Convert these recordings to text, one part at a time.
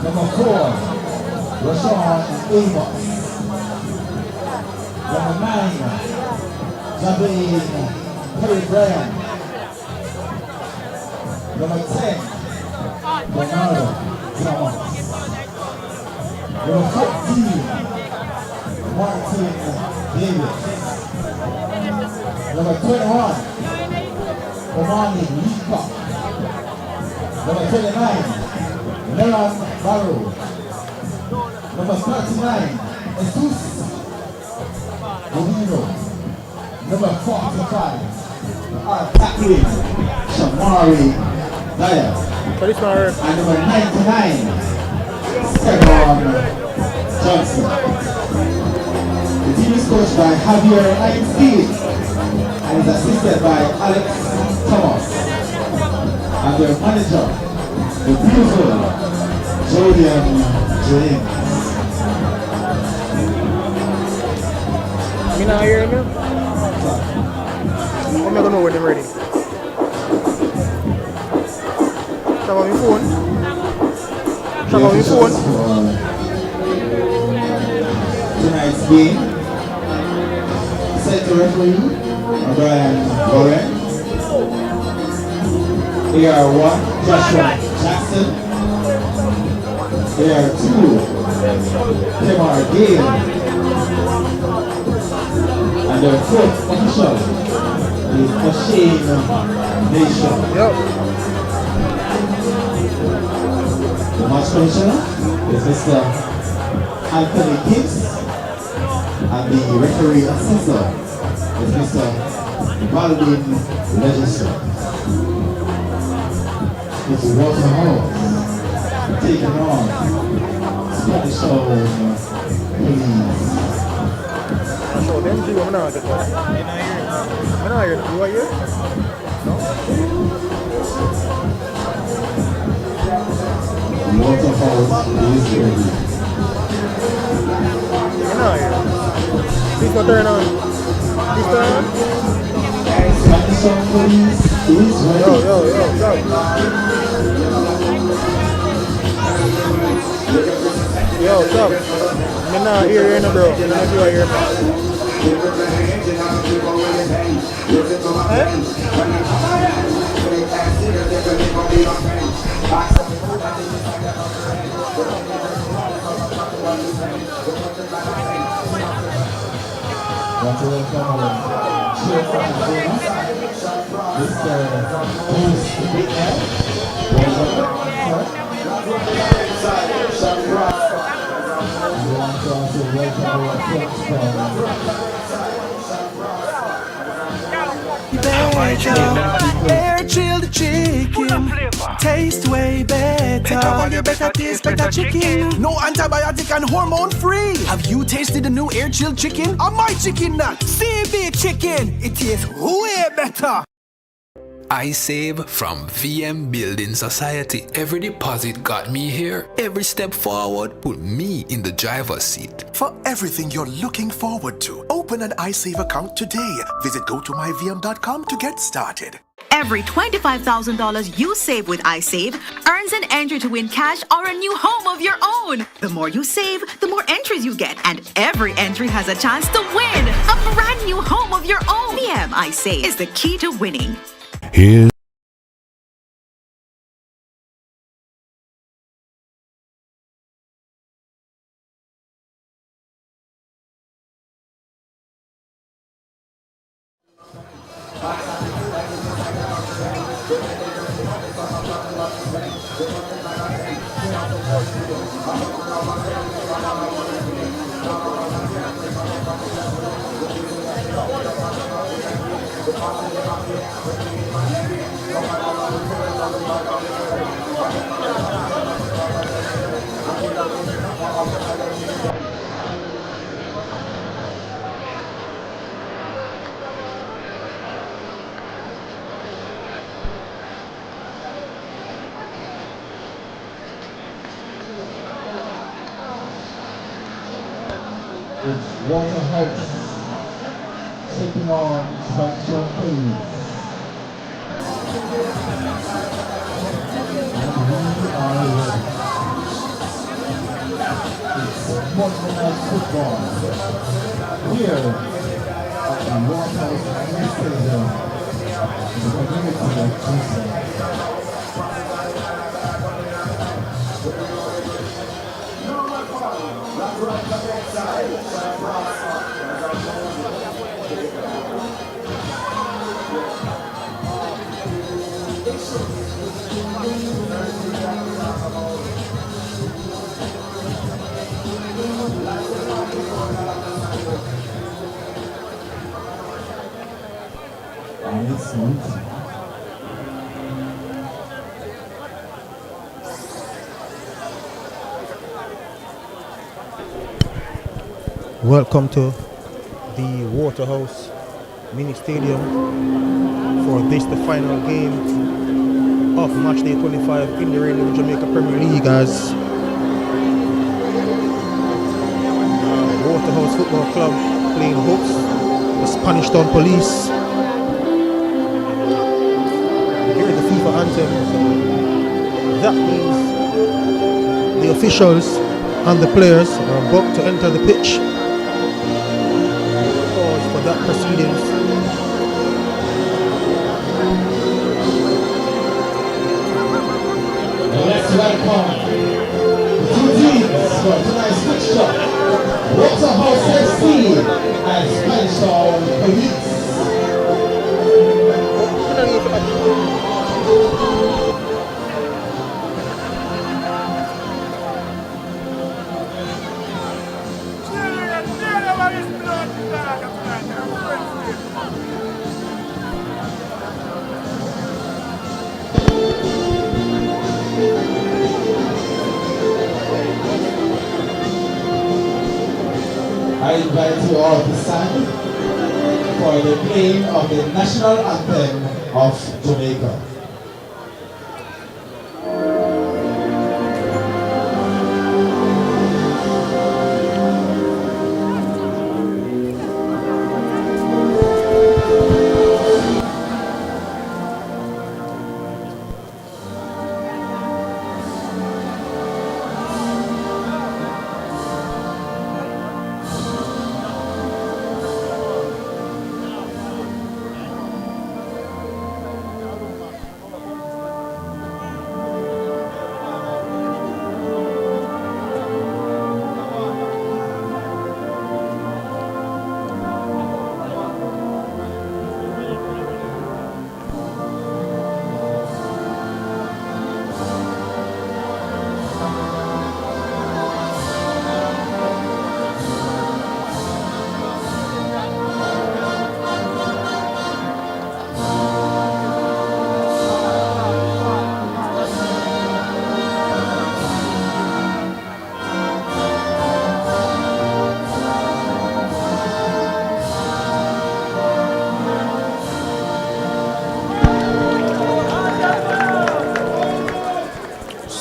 Number 4, Rashawn Amos. Number 9, Javine Perry Bryan. Number 10, Bernardo Thomas. Number 14, Martin Davis. Number 21, Omani Leacock. Number 29, Leon Barrow. Number 39, Jesus Romero. Number 45, our captain, Shamari Dyer. And number 99, Stephon Johnson. The team is coached by Javier Einstein and is assisted by Alex Thomas. And their manager, the beautiful Jodian James. Me not hear him. I'm not gonna know when they're ready. Tap on your phone. Tap on your phone. Tonight's game. Set to referee, Brian Warren. AR1, Joshua Jackson. AR2, Kemar Gale. And their fourth official is Machine Nation. Yep. The match commissioner is Mr. Anthony Gibbs. And the referee assessor is Mr. Baldwin Legislature. It's Waterhouse taking on Spanish Town Police. So them two, I'm not here. I'm not here. You are here? No? Waterhouse is ready. I'm not here. Please don't turn on. Please turn on. Spanish Town Police is ready. Yo, stop. Yo, stop. I'm not here, no, bro. I'm not here. Want to welcome our cheer from the famous Mr. Bruce Big Man. Welcome, sir. We want to also welcome our friends from Air chilled chicken taste way better. All your better taste better chicken. No antibiotic and hormone free. Have you tasted the new air chilled chicken? On my chicken nut, CB chicken. It tastes way better. I save from VM Building Society. Every deposit got me here. Every step forward put me in the driver's seat. For everything you're looking forward to, open an iSave account today. Visit gotomyvm.com to get started. Every $25,000 you save with iSave earns an entry to win cash or a new home of your own. The more you save, the more entries you get, and every entry has a chance to win a brand new home of your own. VM iSave is the key to winning. Here's Waterhouse taking on Substitutions. And we are ready. football here at the Waterhouse Stadium in the community of Kingston. Welcome to the Waterhouse mini stadium for this, the final game of match day 25 in the reigning Jamaica Premier League, as Waterhouse Football Club playing host the Spanish Town Police. Hear the FIFA anthem. That means the officials and the players are about to enter the pitch. Pause for that proceedings. Let's welcome the two teams for tonight's fixture. Waterhouse FC and Spanish Town Police. I invite you all to stand for the playing of the national anthem of Jamaica.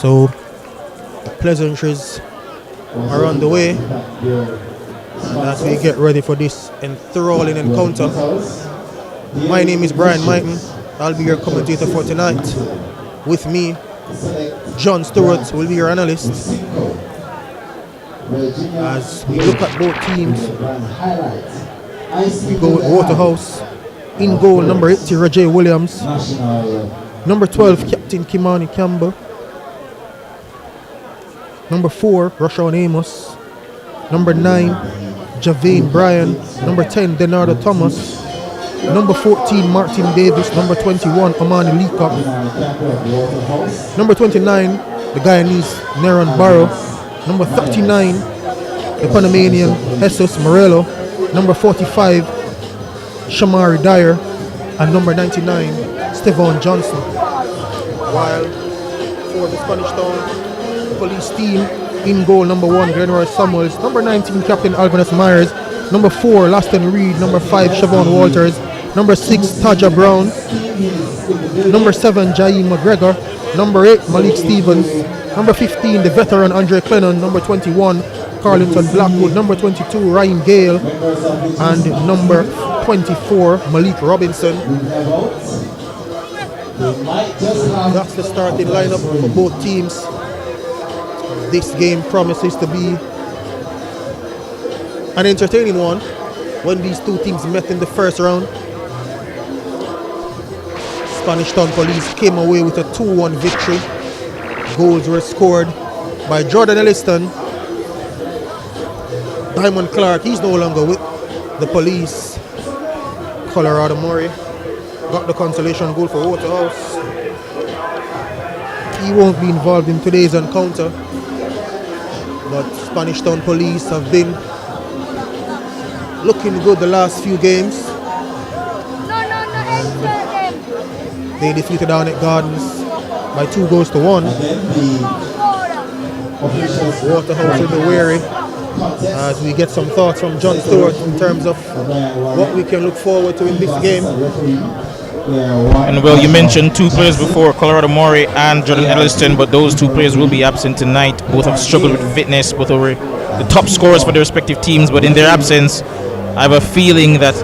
So the pleasantries are on the way as we get ready for this enthralling encounter. My name is Brian Mighton. I'll be your commentator for tonight. With me, John Stewart will be your analyst. As we look at both teams, we go with Waterhouse. In goal, number 80, Roger Williams. Number 12, Captain Kimani Campbell. Number 4, Rashawn Amos. Number 9, Javane Bryan. Number 10, Denardo Thomas. Number 14, Martin Davis. Number 21, Amani Leacock. Number 29, the Guyanese, Neron Barrow. Number 39, the Panamanian, Jesus Morello. Number 45, Shamari Dyer. And number 99, Stevan Johnson. While for the Spanish Town Police team, in goal, number 1, Glenroy Samuels. Number 19, Captain Alvarez Myers. Number 4, Laston Reed. Number 5, Siobhan Walters. Number 6, Taja Brown. Number 7, Jaime McGregor. Number 8, Malik Stevens. Number 15, the veteran Andre Clennon. Number 21, Carlington Blackwood. Number 22, Ryan Gale. And number 24, Malik Robinson. That's the starting lineup for both teams. This game promises to be an entertaining one when these two teams met in the first round. Spanish Town Police came away with a 2-1 victory. Goals were scored by Jordan Elliston. Diamond Clark, he's no longer with the police. Colorado Murray got the consolation goal for Waterhouse. He won't be involved in today's encounter, but Spanish Town Police have been looking good the last few games. They defeated Arnett Gardens by 2-1. Waterhouse in the weary, as we get some thoughts from John Stewart in terms of what we can look forward to in this game. And well, you mentioned two players before, Colorado Murray and Jordan Elliston, but those two players will be absent tonight. Both have struggled with fitness, both are the top scorers for their respective teams, but in their absence, I have a feeling that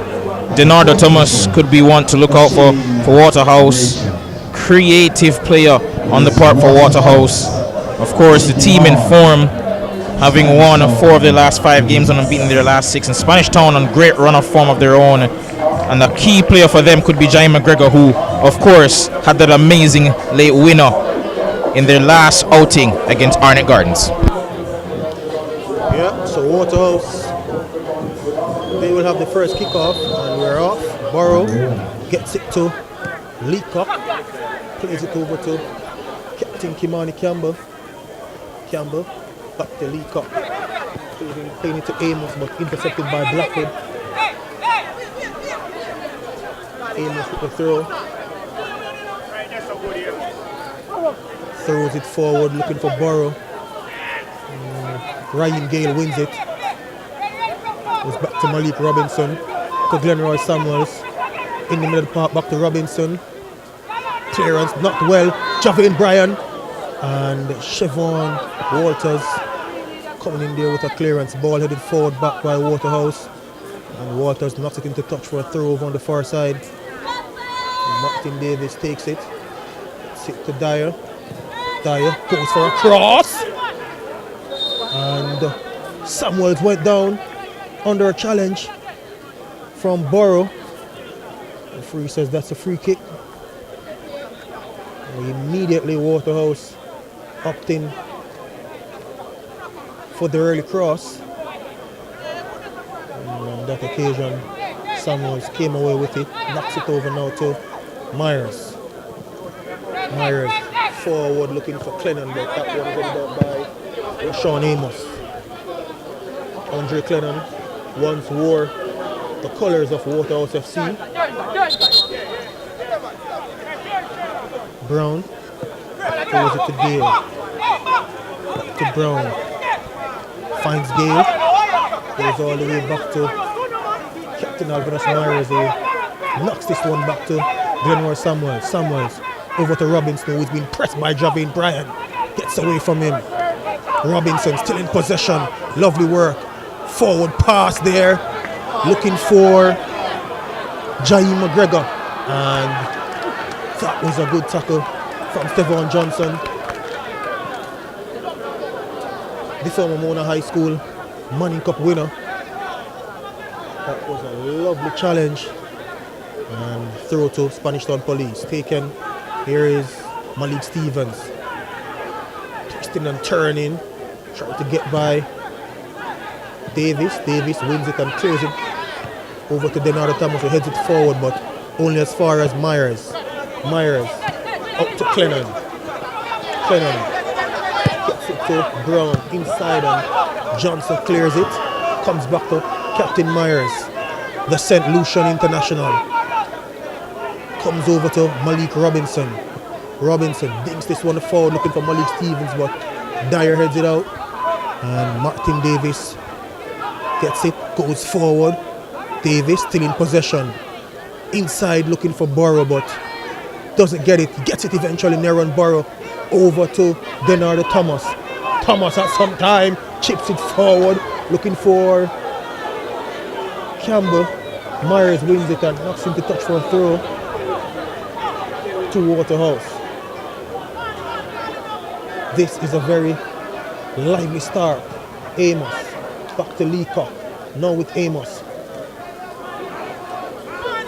Denardo Thomas could be one to look out for Waterhouse. Creative player on the part for Waterhouse. Of course, the team in form, having won 4 of their last 5 games and unbeaten their last 6. And Spanish Town on great run of form of their own. And a key player for them could be Jaime McGregor, who, of course, had that amazing late winner in their last outing against Arnett Gardens. Yeah, so Waterhouse, they will have the first kickoff, and we're off. Burrow gets it to Leacock, plays it over to Captain Kimani Campbell. Campbell back to Leacock, playing it to Amos, but intercepted by Blackwood. Amos with the throw. Throws it forward, looking for Burrow. Ryan Gale wins it. Goes back to Malik Robinson, to Glenroy Samuels. In the middle of the park, back to Robinson. Clearance, not well. Javane Bryan and Chevon Walters coming in there with a clearance. Ball headed forward back by Waterhouse. And Walters knocks it into touch for a throw over on the far side. Martin Davis takes it. It's it to Dyer. Dyer goes for a cross. And Samuels went down under a challenge from Burrow. The referee says that's a free kick. And immediately Waterhouse upped in for the early cross. And on that occasion, Samuels came away with it, knocks it over now to Myers. Myers forward looking for Clennon, but that one headed out by Sean Amos. Andre Clennon once wore the colours of Waterhouse FC. Brown throws it to Gale. Back to Brown. Finds Gale. Goes all the way back to Captain Alvinus Myers, who knocks this one back to Glenroy Samuels. Samuels over to Robinson, who's been pressed by Javane Bryan. Gets away from him. Robinson still in possession. Lovely work. Forward pass there. Looking for Jaime McGregor. And that was a good tackle from Stevan Johnson. The former Mona High School Manning Cup winner. That was a lovely challenge. And throw to Spanish Town Police. Taken. Here is Malik Stevens. Twisting and turning. Trying to get by Davis. Davis wins it and clears it over to Denardo Thomas, who heads it forward, but only as far as Myers. Myers up to Clennon. Clennon gets it to Brown inside, and Johnson clears it. Comes back to Captain Myers, the St. Lucian International. Comes over to Malik Robinson. Robinson dinks this one forward, looking for Malik Stevens, but Dyer heads it out. And Martin Davis gets it, goes forward. Davis still in possession. Inside looking for Burrow, but doesn't get it. Gets it eventually, Neron Burrow. Over to Denardo Thomas. Thomas at some time chips it forward, looking for Campbell. Myers wins it and knocks him to touch for a throw to Waterhouse. This is a very lively start. Amos back to Leacock. Now with Amos.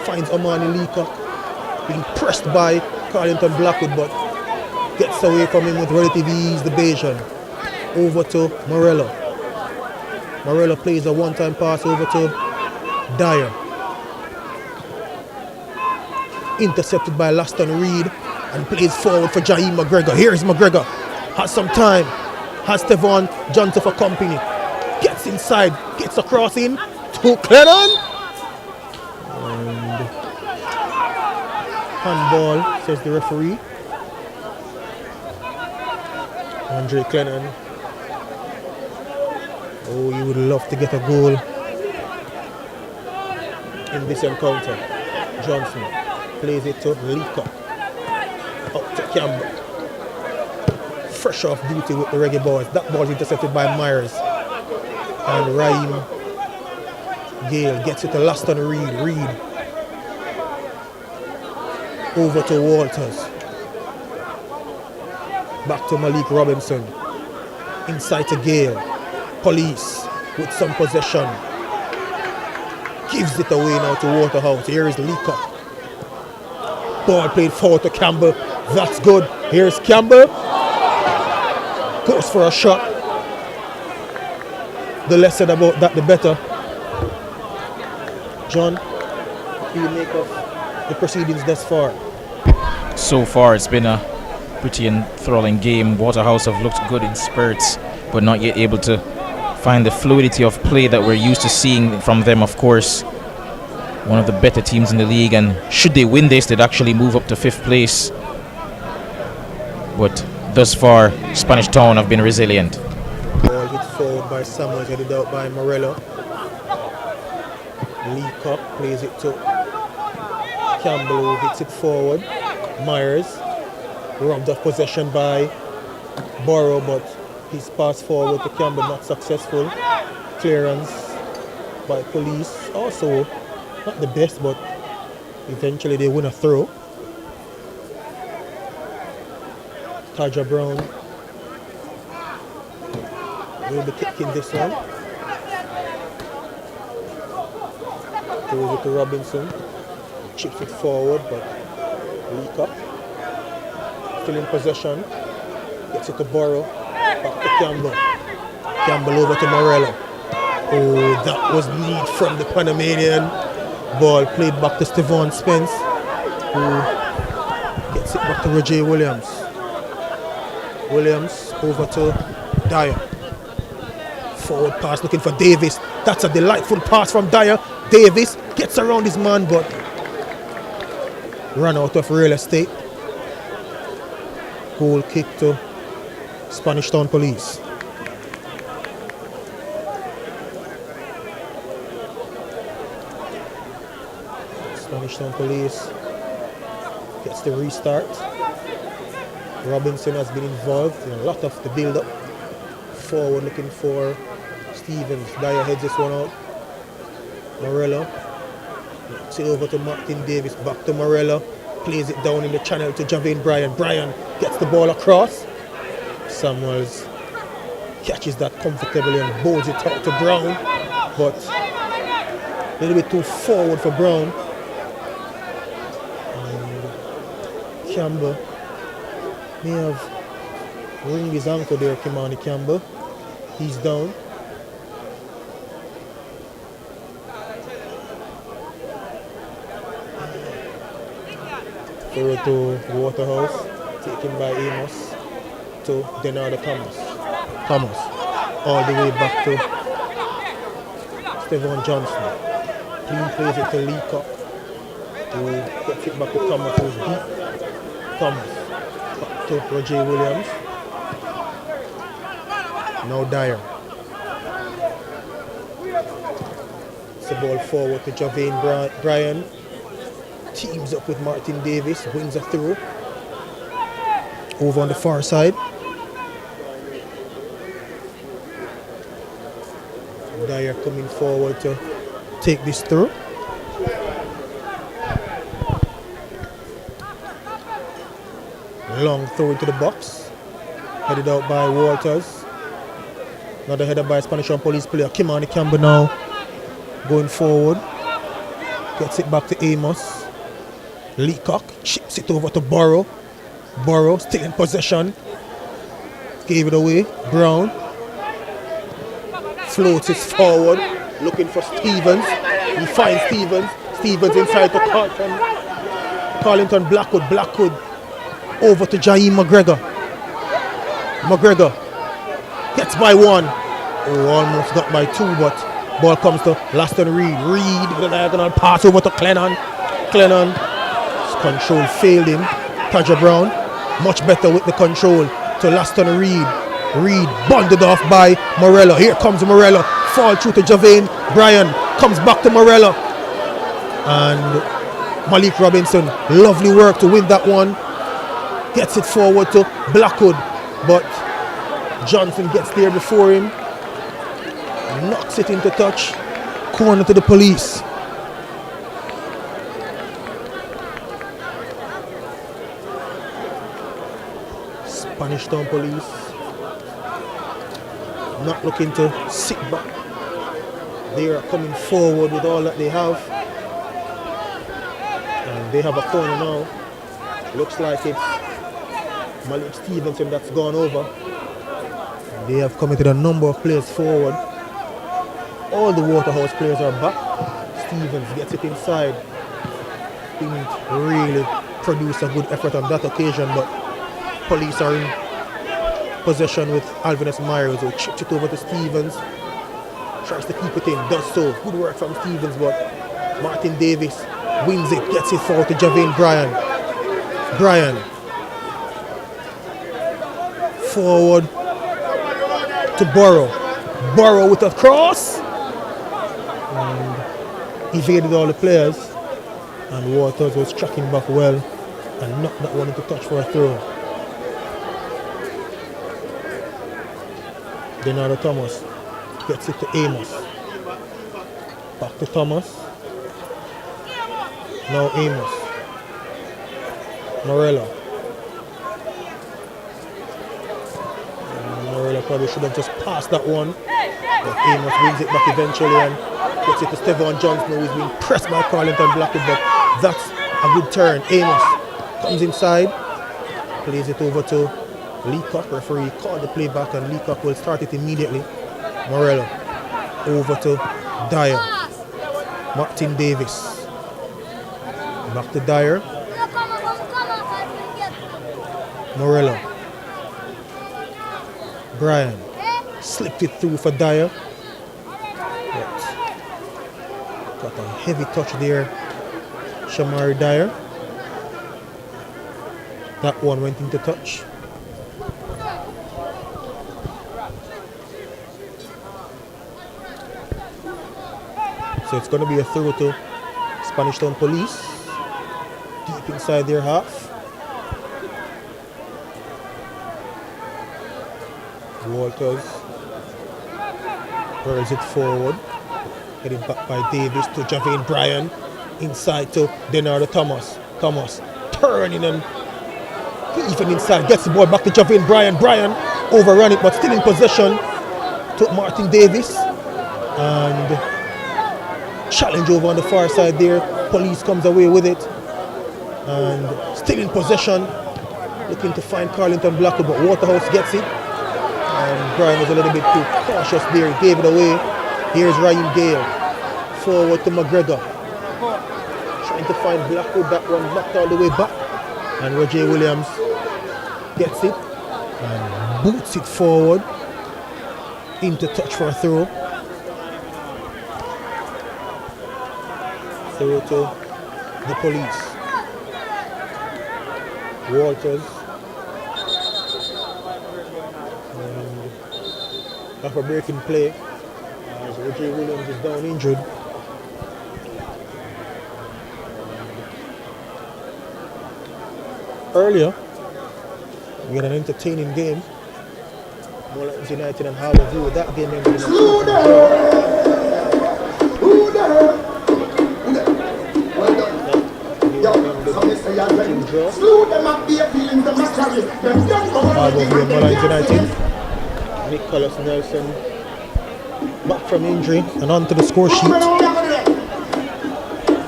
Finds Omani Leacock. Being pressed by Carlington Blackwood, but gets away from him with relative ease, the Bayesian. Over to Morello. Morello plays a one-time pass over to Dyer. Intercepted by Laston Reed and plays forward for Jaheim McGregor. Here's McGregor. Has some time. Has Tevon Johnson for company. Gets inside. Gets across in to Clennon. And handball, says the referee. Andre Clennon. Oh, you would love to get a goal in this encounter. Johnson plays it to Leacock. Up to Campbell. Fresh off duty with the Reggae Boys. That ball is intercepted by Myers. And Raheem Gale gets it to Laston Reed. Reed over to Walters. Back to Malik Robinson. Inside to Gale. Police with some possession. Gives it away now to Waterhouse. Here is Leacock. Ball played forward to Campbell. That's good. Here's Campbell. Goes for a shot. The less said about that, the better. John, what do you make of the proceedings thus far? So far, it's been a pretty enthralling game. Waterhouse have looked good in spurts, but not yet able to find the fluidity of play that we're used to seeing from them. Of course, one of the better teams in the league, and should they win this, they'd actually move up to 5th place. But thus far, Spanish Town have been resilient. Ball hit forward by Samuels, headed out by Morello. Leacock plays it to Campbell, who hits it forward. Myers robbed of possession by Burrow, but his pass forward to Campbell not successful. Clearance by Police, also not the best, but eventually they win a throw. Taja Brown will be kicking this one. Throws it to Robinson. Chips it forward, but Leacock still in possession. Gets it to Burrow. Back to Campbell. Campbell over to Morello. Oh, that was need from the Panamanian. Ball played back to Stevan Spence, who gets it back to Roger Williams. Williams over to Dyer. Forward pass looking for Davis. That's a delightful pass from Dyer. Davis gets around his man, but run out of real estate. Goal kick to Spanish Town Police. Spanish Town Police gets the restart. Robinson has been involved in a lot of the build-up. Forward looking for Stevens. Dyer heads this one out. Morello. It's over to Martin Davis. Back to Morello. Plays it down in the channel to Javane Bryan. Bryan gets the ball across. Samuels catches that comfortably and bowls it out to Brown. But a little bit too forward for Brown. And Campbell may have ringed his ankle there, Kimani Campbell. He's down. Throw to Waterhouse, taken by Amos to Denardo Thomas. Thomas all the way back to Stevan Johnson. Clean plays it to Leacock, who gets it back to Thomas, who's deep. Thomas back to Roger Williams. Now Dyer. It's the ball forward to Javane Bryan. Teams up with Martin Davis, wins a throw. Over on the far side. Dyer coming forward to take this throw. Long throw into the box. Headed out by Walters. Another header by Spanish Town Police player Kimani Campbell now going forward. Gets it back to Amos. Leacock chips it over to Burrow. Burrow still in possession. Gave it away. Brown floats it forward, looking for Stevens. He finds Stevens. Stevens inside to Carlington Blackwood. Blackwood over to Jaheim McGregor. McGregor gets by one. Oh, almost got by two, but ball comes to Laston Reed. Reed with a diagonal pass over to Clennon. Clennon. His control failed him. Taja Brown much better with the control to Laston Reed. Reed bundled off by Morello. Here comes Morello. Fall through to Javain Bryan. Comes back to Morello. And Malik Robinson. Lovely work to win that one. Gets it forward to Blackwood. But Johnson gets there before him. Knocks it into touch. Corner to the police. Spanish Town Police. Not looking to sit back. They are coming forward with all that they have. And they have a corner now. Looks like it's Malik Stevenson that's gone over. And they have committed a number of players forward. All the Waterhouse players are back. Stevens gets it inside. Didn't really produce a good effort on that occasion, but police are in possession with Alvinus Myers, who chips it over to Stevens. Tries to keep it in, does so. Good work from Stevens, but Martin Davis wins it, gets it forward to Javain Bryan. Bryan forward to Burrow. Burrow with a cross. And evaded all the players. And Waters was tracking back well and knocked that one into touch for a throw. Denardo Thomas gets it to Amos. Back to Thomas. Now Amos. Morello. Morello probably should have just passed that one. But Amos wins it back eventually and gets it to Stevan Johnson, who is being pressed by Carlington Blackwood, but that's a good turn. Amos comes inside, plays it over to Leacock. Referee called the play back and Leacock will start it immediately. Morello over to Dyer. Martin Davis. Back to Dyer. Morello. Bryan slipped it through for Dyer. But got a heavy touch there. Shamari Dyer. That one went into touch. So it's going to be a throw to Spanish Town Police. Deep inside their half. Walters hurls it forward. Getting back by Davis to Javain Bryan. Inside to Denardo Thomas. Thomas turning and even inside. Gets the ball back to Javain Bryan. Bryan overrun it but still in possession to Martin Davis. And challenge over on the far side there. Police comes away with it. And still in possession. Looking to find Carlington Blackwood, but Waterhouse gets it. And Bryan was a little bit too cautious there. He gave it away. Here's Ryan Gale. Forward to McGregor. Trying to find Blackwood. That one knocked all the way back. And Roger Williams gets it. And boots it forward. Into touch for a throw. Throw to the police. Walters. And after breaking play, as Roger Williams is down injured. Earlier, we had an entertaining game. Mullins United and Harvard View. That game ended in a Harvard View and Mullins United. Nicholas Nelson back from injury and onto the score sheet.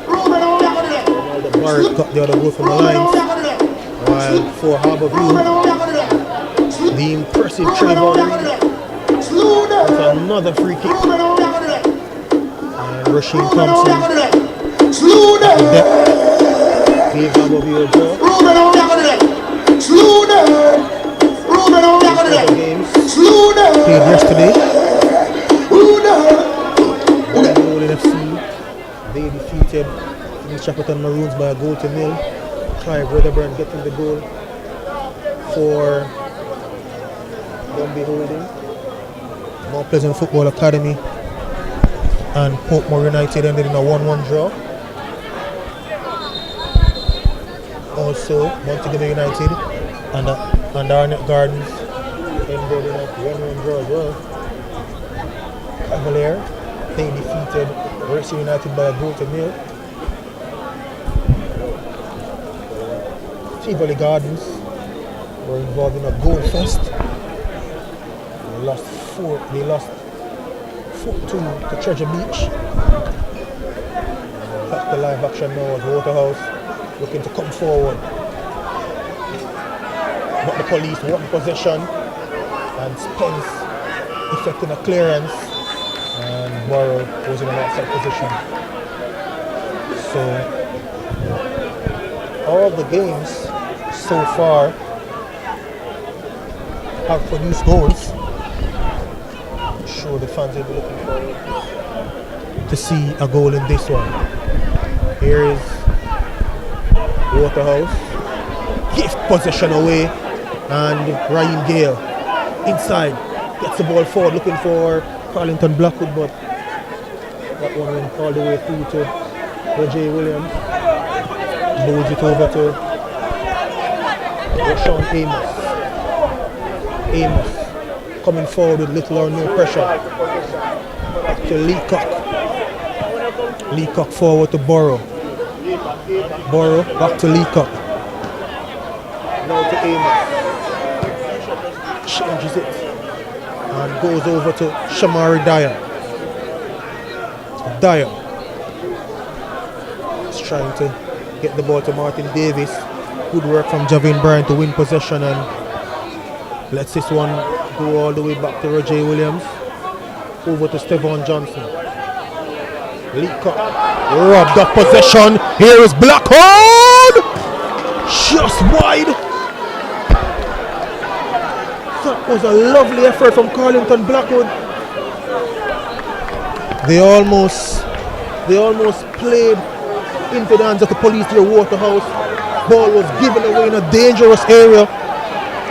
Ronaldo Barrett got the other goal from the lines, while for Harborview, the impressive Trayvon with another free kick. And Rasheen Thompson at the depth gave Harborview a draw. Other games played yesterday. HLFC, they defeated East Shackleton Maroons by a goal to nil. Clive Weatherburn getting the goal for Gumby Holding. Mount Pleasant Football Academy and Portmore United ended in a 1-1 draw. Also, Montgomery United and Arnett Gardens ended in a 1-1 draw as well. Cavalier, they defeated Racing United by a goal to nil. Tivoli Gardens were involved in a goal fest. They lost 4-2 to Treasure Beach. Back to live action now at Waterhouse, looking to come forward. But the police won possession and Spence effecting a clearance, and Borough was in an outside position. So all the games so far have produced goals. I'm sure the fans will be looking forward to see a goal in this one. Here is Waterhouse, gift possession away, and Ryan Gale inside gets the ball forward looking for Carlington Blackwood, but that one went all the way through to Roger Williams. Moves it over to Rashawn Amos coming forward with little or no pressure. Back to Leacock. Leacock forward to Borough. Borough back to Leacock. Now to Amos. Changes it and goes over to Shamari Dyer. Dyer is trying to get the ball to Martin Davis. Good work from Javin Bryant to win possession and lets this one go all the way back to Roger Williams. Over to Stevan Johnson. Leacock robbed of possession. Here is Blackhorn! Just wide. That was a lovely effort from Carlington Blackwood. They almost played into the hands of the police near Waterhouse. Ball was given away in a dangerous area.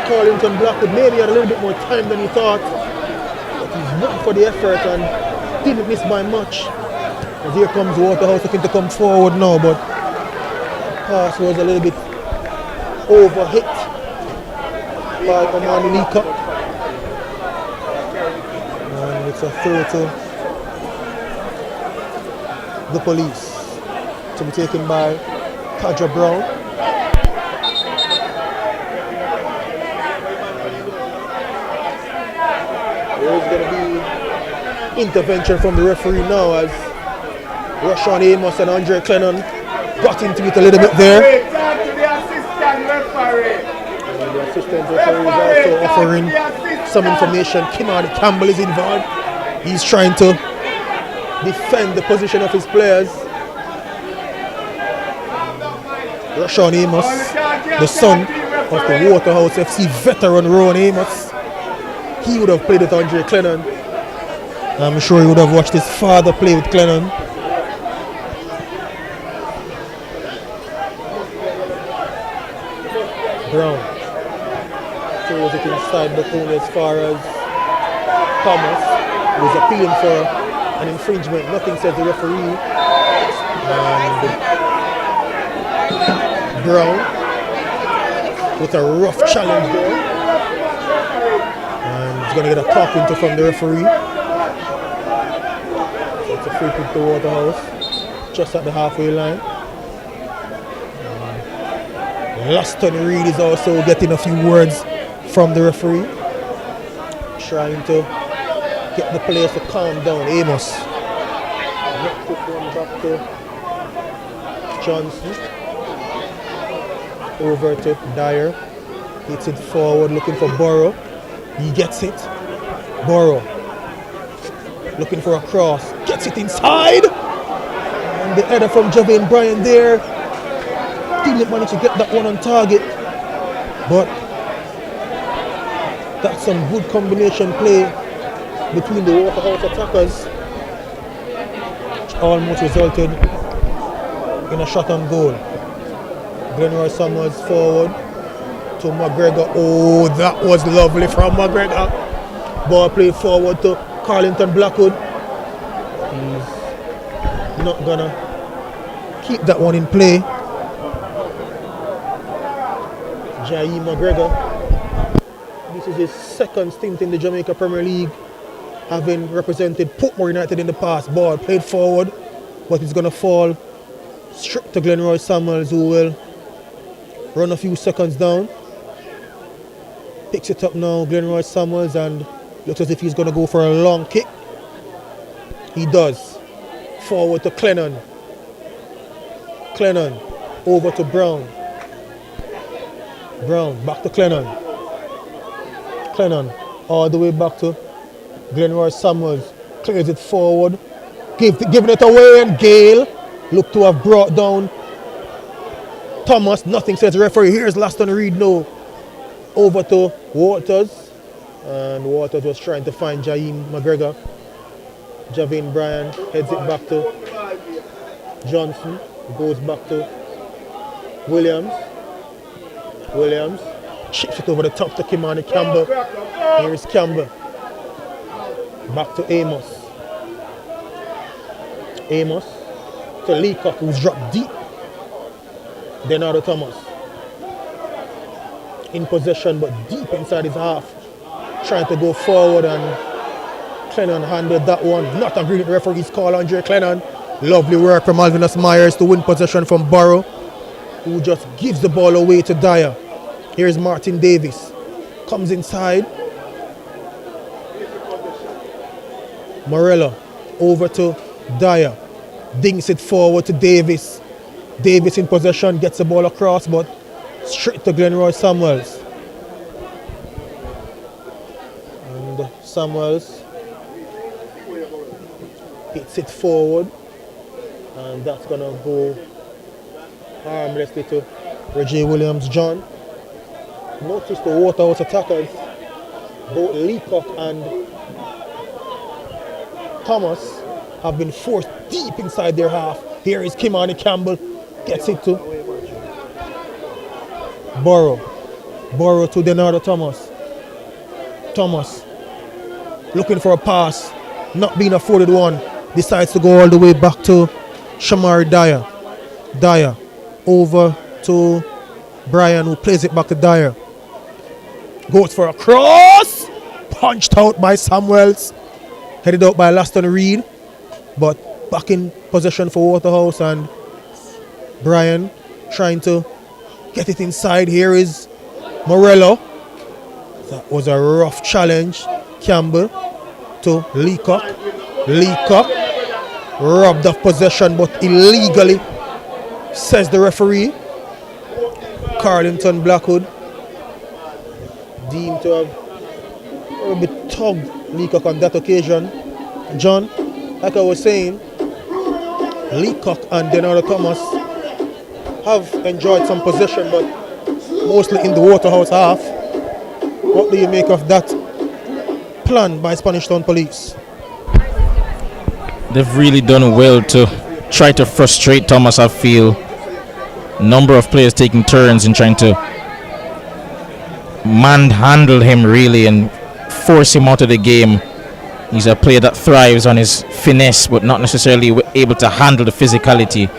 Carlington Blackwood maybe had a little bit more time than he thought, but he's went for the effort and didn't miss by much. And here comes Waterhouse looking to come forward now, but the pass was a little bit overhit by Omani Leacock. And it's a throw to the police to be taken by Kadra Brown. There's going to be intervention from the referee now as Rashawn Amos and Andre Clennon got into it a little bit there. And the assistant referee is also offering some information. Kimani Campbell is involved. He's trying to defend the position of his players. Rashawn Amos, the son of the Waterhouse FC veteran Rowan Amos, he would have played with Andre Clennon. I'm sure he would have watched his father play with Clennon. Brown throws it inside the corner as far as Thomas, who is appealing for an infringement. Nothing says the referee. And Brown with a rough challenge there. And he's going to get a talking to from the referee. So it's a free kick to Waterhouse, just at the halfway line. Laston Reed is also getting a few words from the referee, trying to get the players to calm down. Amos. Next one back to Johnson. Over to Dyer. Hits it forward, looking for Burrow. He gets it. Burrow. Looking for a cross. Gets it inside. And the header from Javane Bryan there. Didn't manage to get that one on target. But that's some good combination play between the Waterhouse attackers, which almost resulted in a shot on goal. Glenroy Summers forward to McGregor. Oh, that was lovely from McGregor. Ball played forward to Carlington Blackwood. He's not gonna keep that one in play. Jaime McGregor. This is his second stint in the Jamaica Premier League, having represented Portmore United in the past. Ball played forward, but it's gonna fall straight to Glenroy Samuels, who will run a few seconds down. Picks it up now, Glenroy Samuels, and looks as if he's gonna go for a long kick. He does. Forward to Clennon. Clennon over to Brown. Brown back to Clennon. Clennon all the way back to Glenroy Samuels. Clears it forward. Giving it away, and Gale look to have brought down Thomas. Nothing, says the referee. Here's Laston Reed now. Over to Waters. And Waters was trying to find Jaime McGregor. Javane Bryan heads it back to Johnson. Goes back to Williams. Williams chips it over the top to Kimani Campbell. Here is Campbell. Back to Amos. Amos to Leacock, who's dropped deep. Denardo Thomas. In possession, but deep inside his half. Trying to go forward, and Clennon handled that one. Not agreeing with the referee's call on Jay Clennon. Lovely work from Alvinus Myers to win possession from Burrow, who just gives the ball away to Dyer. Here's Martin Davis. Comes inside. Morello over to Dyer. Dinks it forward to Davis. Davis in possession, gets the ball across, but straight to Glenroy Samuels. And Samuels hits it forward. And that's going to go harmlessly to Reggie Williams-John. Notice the Waterhouse attackers, both Leacock and Thomas, have been forced deep inside their half. Here is Kimani Campbell, gets it to Burrow. Burrow to Denardo Thomas. Thomas looking for a pass, not being afforded one, decides to go all the way back to Shamari Dyer. Dyer over to Bryan, who plays it back to Dyer. Goes for a cross, punched out by Samuels, headed out by Laston Reed, but back in possession for Waterhouse, and Bryan trying to get it inside. Here is Morello. That was a rough challenge. Campbell to Leacock. Leacock robbed of possession, but illegally, says the referee. Carlington Blackwood deemed to have a bit tugged Leacock on that occasion. John, like I was saying, Leacock and Denardo Thomas have enjoyed some possession, but mostly in the Waterhouse half. What do you make of that plan by Spanish Town Police? They've really done well to try to frustrate Thomas, I feel. Number of players taking turns in trying to manhandle him really and force him out of the game. He's a player that thrives on his finesse, but not necessarily able to handle the physicality.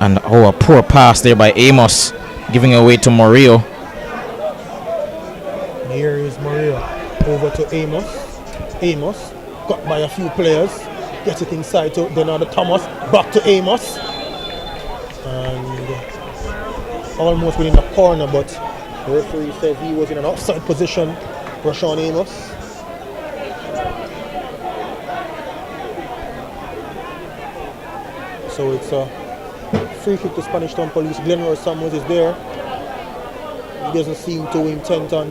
And a poor pass there by Amos, giving away to Murillo. Here is Murillo over to Amos. Amos got by a few players, gets it inside to Denardo Thomas, back to Amos, and almost within the corner, but the referee says he was in an offside position. Rashawn Amos. So it's a free kick to Spanish Town Police. Glenroy Samuels is there. He doesn't seem too intent on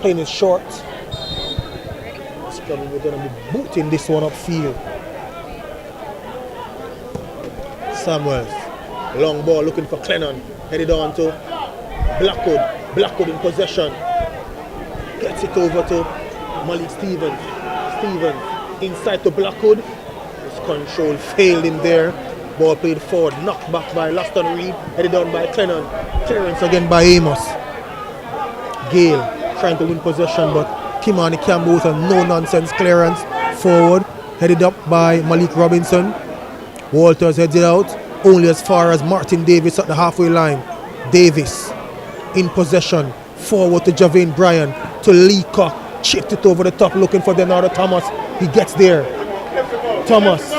playing it short. He's probably going to be booting this one upfield. Samuels, long ball looking for Clennon. Headed on to Blackwood. Blackwood in possession. Gets it over to Malik Stevens. Stevens inside to Blackwood. His control failed him there. Ball played forward, knocked back by Laston Reed, headed on by Clennon. Clearance again by Amos. Gale trying to win possession, but Kimani Campbell with a no-nonsense clearance forward, headed up by Malik Robinson. Walters heads it out, only as far as Martin Davis at the halfway line. Davis in possession, forward to Javane Bryan, to Leacock, chipped it over the top, looking for Denardo Thomas. He gets there. Thomas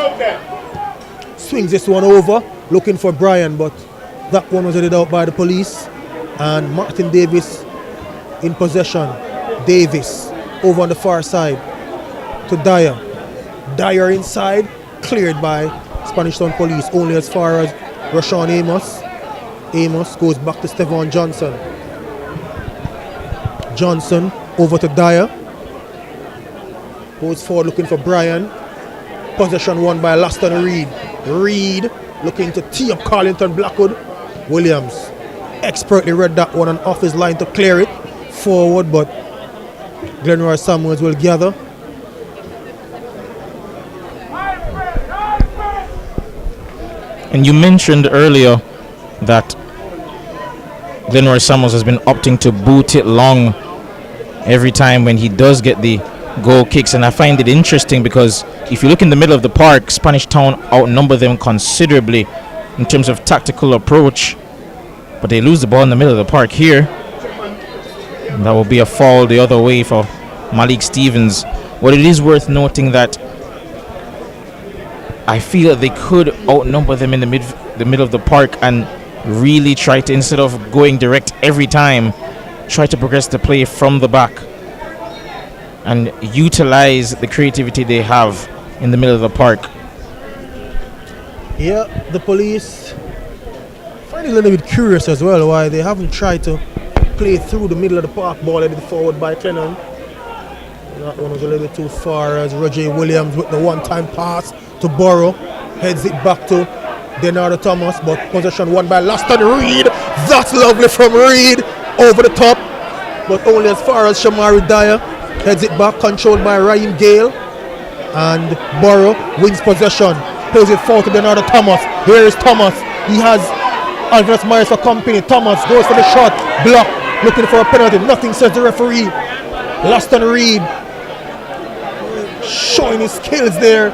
swings this one over, looking for Bryan, but that one was headed out by the police. And Martin Davis in possession. Davis over on the far side to Dyer. Dyer inside, cleared by Spanish Town Police, only as far as Rashawn Amos. Amos goes back to Stevan Johnson. Johnson over to Dyer. Goes forward looking for Bryan. Possession won by Laston Reed. Reed looking to tee up Carlington Blackwood. Williams expertly read that one and off his line to clear it forward, but Glenroy Samuels will gather. And you mentioned earlier that Glenroy Samuels has been opting to boot it long every time when he does get the goal kicks, and I find it interesting because if you look in the middle of the park, Spanish Town outnumber them considerably in terms of tactical approach, but they lose the ball in the middle of the park here. And that will be a fall the other way for Malik Stevens. But it is worth noting that I feel that they could outnumber them in the middle of the park and really try to, instead of going direct every time, try to progress the play from the back and utilize the creativity they have in the middle of the park. Yeah, the police find it a little bit curious as well why they haven't tried to play through the middle of the park. Ball headed forward by Clennon. That one was a little bit too far as Roger Williams with the one-time pass to Burrow. Heads it back to Denardo Thomas, but possession won by Laston Reed. That's lovely from Reed. Over the top, but only as far as Shamari Dyer. Heads it back, controlled by Ryan Gale. And Burrow wins possession. Plays it forward to Denardo Thomas. Here is Thomas. He has Alvarez Myers for company. Thomas goes for the shot. Block. Looking for a penalty. Nothing, says the referee. Laston Reed showing his skills there.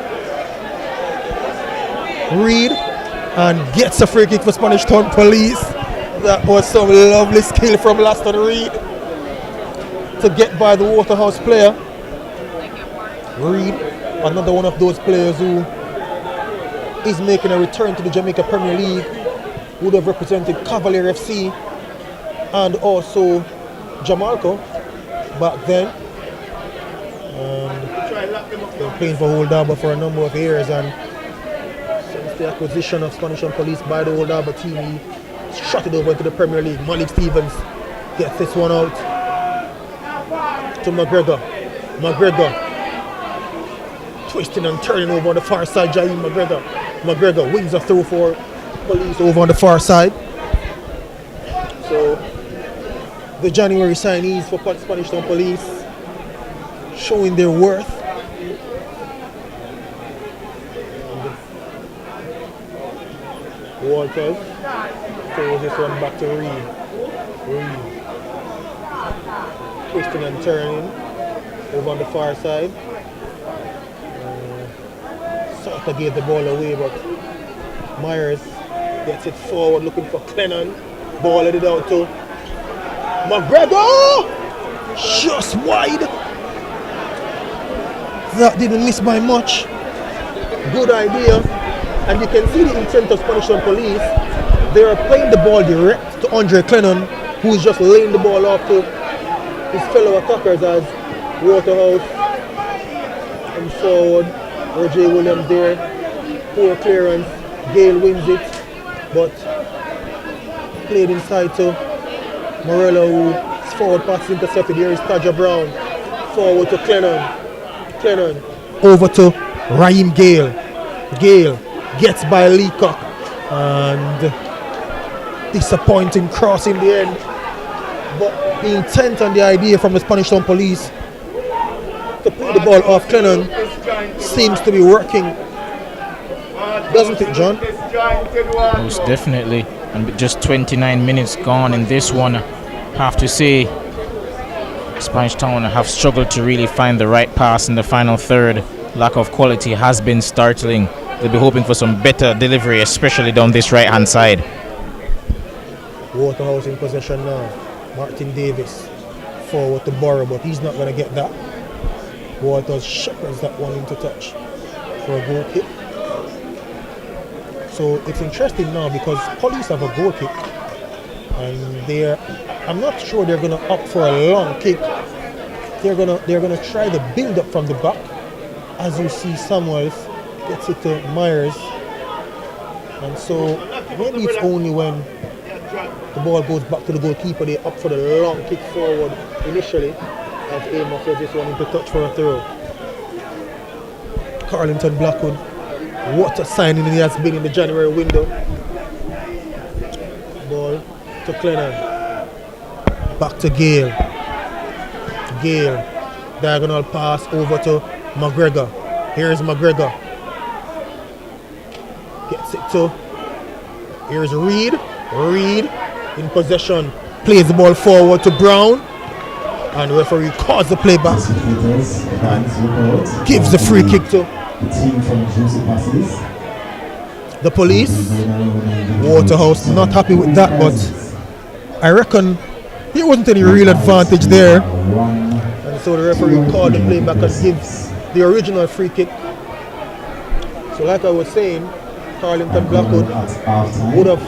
Reed and gets a free kick for Spanish Town Police. That was some lovely skill from Laston Reed to get by the Waterhouse player. Reed, another one of those players who is making a return to the Jamaica Premier League, would have represented Cavalier FC and also Jamaica back then. They were playing for Old Harbour for a number of years, and since the acquisition of Spanish Town Police by the Old Harbour team, he shot it over into the Premier League. Malik Stevens gets this one out to McGregor. McGregor twisting and turning over on the far side. Jaheim McGregor. McGregor wins a throw for Police over on the far side. So the January signees for Spanish Town Police showing their worth. Walters throws this one back to Reed. Twisting and turning over on the far side. Sort of gave the ball away, but Myers gets it forward looking for Clennon. Ball headed out to McGregor! Just wide. That didn't miss by much. Good idea. And you can see the intent of Spanish Town Police. They are playing the ball direct to Andre Clennon, who is just laying the ball off to his fellow attackers as Waterhouse and forward. Roger Williams there. Poor clearance. Gale wins it, but played inside to Morello, who forward pass intercepted. Here is Taja Brown. Forward to Clennon. Over to Raheem Gale. Gale gets by Leacock. And disappointing cross in the end. But the intent and the idea from the Spanish Town Police to play the ball off Clennon seems to be working. Doesn't it, John? Most definitely. And with just 29 minutes gone in this one, I have to say Spanish Town have struggled to really find the right pass in the final third. Lack of quality has been startling. They'll be hoping for some better delivery, especially down this right hand side. Waterhouse in possession now. Martin Davis forward to Borough, but he's not going to get that. Waterhouse shepherds that one into touch for a goal kick. So it's interesting now because Police have a goal kick, and I'm not sure they're gonna opt for a long kick. They're gonna try to build up from the back. As you see, Samuels gets it to Myers, and so maybe it's only when the ball goes back to the goalkeeper they opt for the long kick forward initially, as Amos was just wanting to touch for a throw. Carlington Blackwood. What a signing he has been in the January window. Ball to Clennon. Back to Gale. Diagonal pass over to McGregor. Here's McGregor. Gets it to. Here's Reed. Reed in possession. Plays the ball forward to Brown. And the referee calls the play back. And gives the free kick to the Police. Waterhouse not happy with that, but I reckon there wasn't any real advantage there. And so the referee called the play back and gives the original free kick. So like I was saying, Carlington Blackwood would have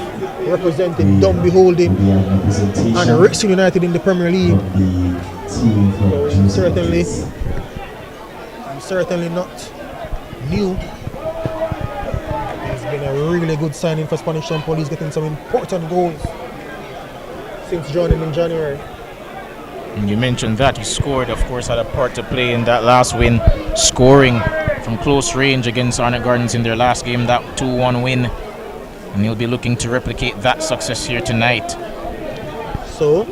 represented Dunby Holding and Wrexham United in the Premier League. So certainly not new. It's been a really good signing for Spanish Town Police, getting some important goals since joining in January. And you mentioned that he scored, of course, had a part to play in that last win, scoring from close range against Arnott Gardens in their last game, that 2-1 win. And he'll be looking to replicate that success here tonight. So,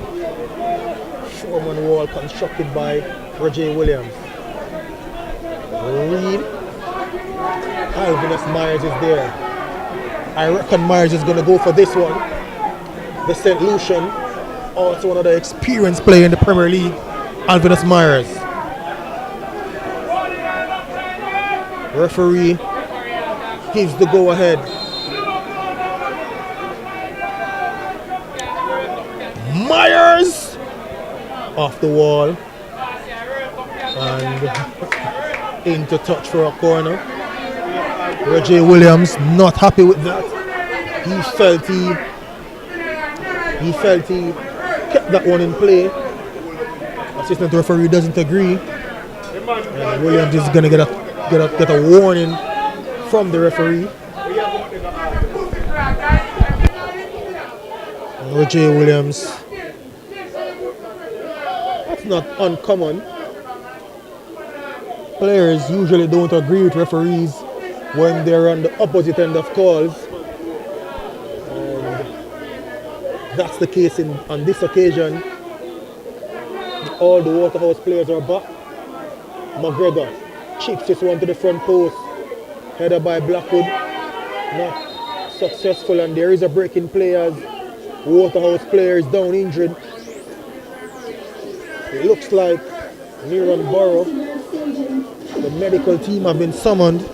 four-man wall constructed by Roger Williams. Reed. Alvinus Myers is there. I reckon Myers is going to go for this one. The St. Lucian, also another experienced player in the Premier League, Alvinus Myers. Referee gives the go-ahead. Myers off the wall and into touch for a corner. Roger Williams not happy with that. He felt he kept that one in play. Assistant referee doesn't agree, and Williams is gonna get a warning from the referee. And Roger Williams, that's not uncommon. Players usually don't agree with referees when they're on the opposite end of calls. And that's the case on this occasion. All the Waterhouse players are back. McGregor chips this one to the front post. Header by Blackwood. Not successful, and there is a break in play as Waterhouse player is down injured. It looks like Neron Borough. The medical team have been summoned.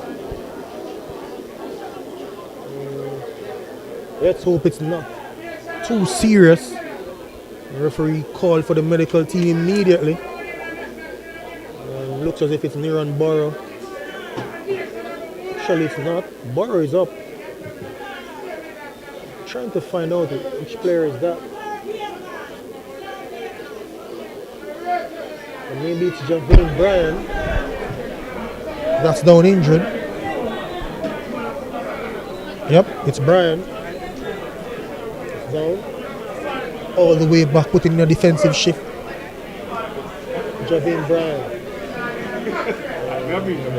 Let's hope it's not too serious. The referee called for the medical team immediately. Looks as if it's Neron Borough. Actually, it's not. Borough is up. Trying to find out which player is that. And maybe it's Javane Bryan. That's down injured. Yep, it's Brian. Down. All the way back, putting in a defensive shift. Javin Brian.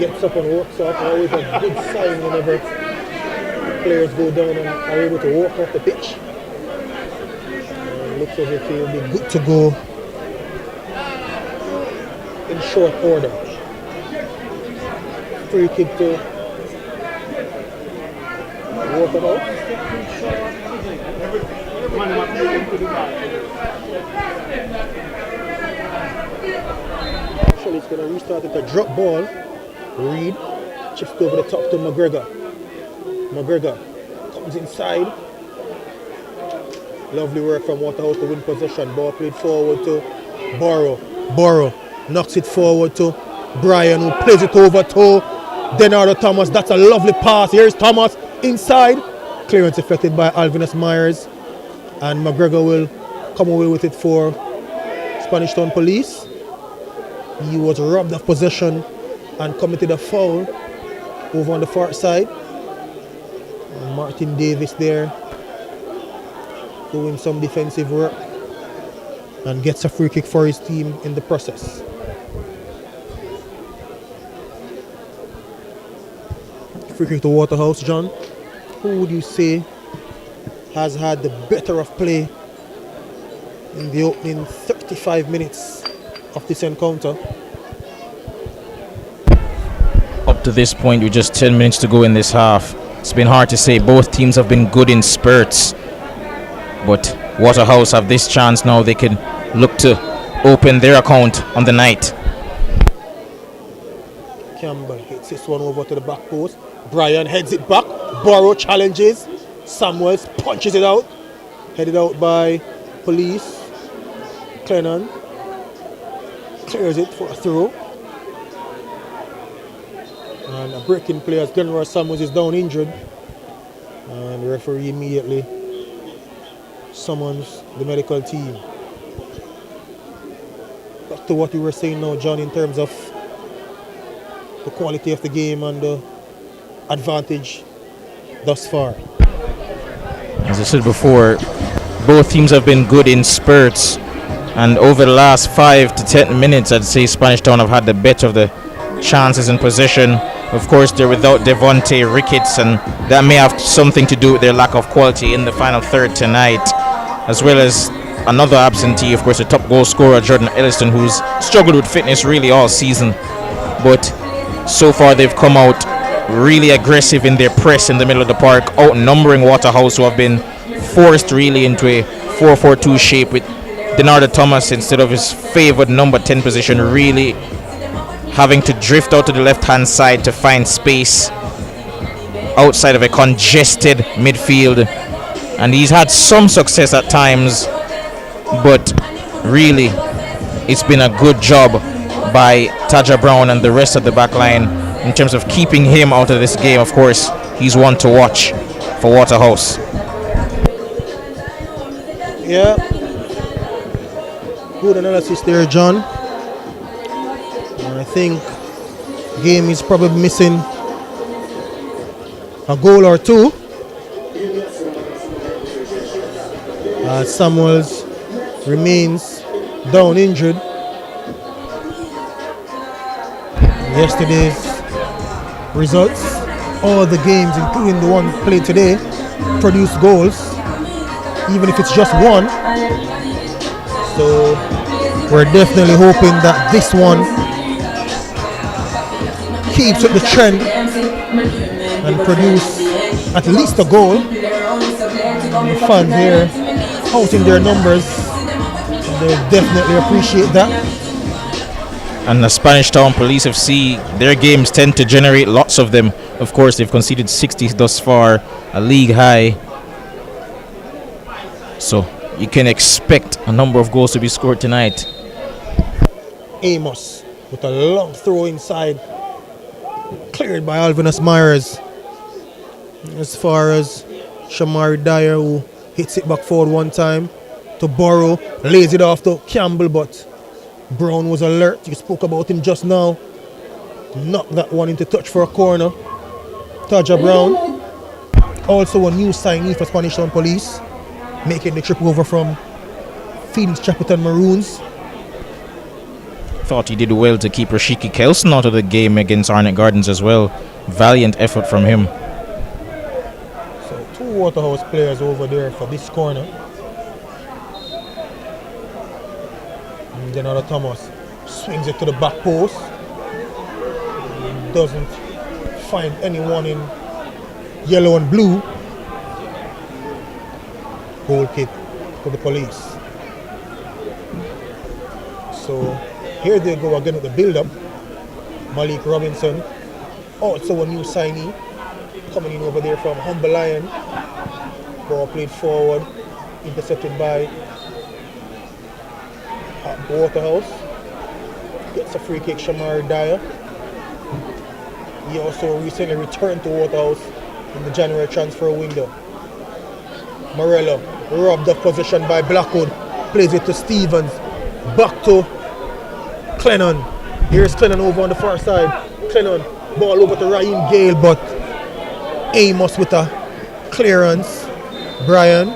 Gets up and walks off. Always a good sign whenever players go down and are able to walk off the pitch. Looks as if he'll be good to go in short order. Free kick to Waterhouse. Actually, it's going to restart it. A drop ball. Reed chips over the top to McGregor. McGregor comes inside. Lovely work from Waterhouse to win possession. Ball played forward to Borrow. Borrow knocks it forward to Brian, who plays it over to Denardo Thomas. That's a lovely pass. Here's Thomas inside. Clearance effected by Alvinus Myers. And McGregor will come away with it for Spanish Town Police. He was robbed of possession and committed a foul over on the far side. And Martin Davis there doing some defensive work and gets a free kick for his team in the process. Free kick to Waterhouse, John. Who would you say has had the better of play in the opening 35 minutes of this encounter? Up to this point, with just 10 minutes to go in this half, it's been hard to say. Both teams have been good in spurts, but Waterhouse have this chance now. They can look to open their account on the night. Campbell hits this one over to the back post. Brian heads it back. Borrow challenges. Samuels punches it out. Headed out by Police. Clennon clears it for a throw. And a breaking play as Glenroy Samuels is down injured. And the referee immediately summons the medical team. Back to what you were saying now, John, in terms of the quality of the game and the advantage thus far. As I said before, both teams have been good in spurts, and over the last 5 to 10 minutes, I'd say Spanish Town have had the better of the chances in possession. Of course, they're without Devontae Ricketts, and that may have something to do with their lack of quality in the final third tonight, as well as another absentee, of course, the top goal scorer, Jordan Elliston, who's struggled with fitness really all season. But so far, they've come out really aggressive in their press in the middle of the park, outnumbering Waterhouse, who have been forced really into a 4-4-2 shape with Denardo Thomas instead of his favored number 10 position, really having to drift out to the left-hand side to find space outside of a congested midfield. And he's had some success at times, but really it's been a good job by Taja Brown and the rest of the back line in terms of keeping him out of this game. Of course, he's one to watch for Waterhouse. Yeah, good analysis there, John. I think the game is probably missing a goal or two. Samuels remains down injured. Yesterday's results, all the games, including the one played today, produced goals, even if it's just one. So we're definitely hoping that this one keeps up the trend and produce at least a goal. And the fans here counting their numbers, they definitely appreciate that. And the Spanish Town Police FC, their games tend to generate lots of them. Of course, they've conceded 60 thus far, a league high. So you can expect a number of goals to be scored tonight. Amos with a long throw inside, cleared by Alvinus Myers. As far as Shamari Dyer, who hits it back forward one time to Borrow, lays it off to Campbell, but Brown was alert. You spoke about him just now. Knocked that one into touch for a corner. Taja Brown Also a new signee for Spanish Town Police, making the trip over from Phoenix Chapitan Maroons. Thought he did well to keep Rashiki Kelson out of the game against Arnett Gardens as well. Valiant effort from him. So 2 Waterhouse players over there for this corner. And then another Thomas swings it to the back post. He doesn't find anyone in yellow and blue. Goal kick to the Police. So here they go again with the build-up. Malik Robinson, also a new signee, coming in over there from Humble Lion. Ball played forward, intercepted by Waterhouse. Gets a free kick, Shamar Dyer. He also recently returned to Waterhouse in the January transfer window. Morello, robbed of possession by Blackwood, plays it to Stevens, back to Clennon. Here's Clennon over on the far side. Clennon, ball over to Raheem Gale, but Amos with a clearance. Brian.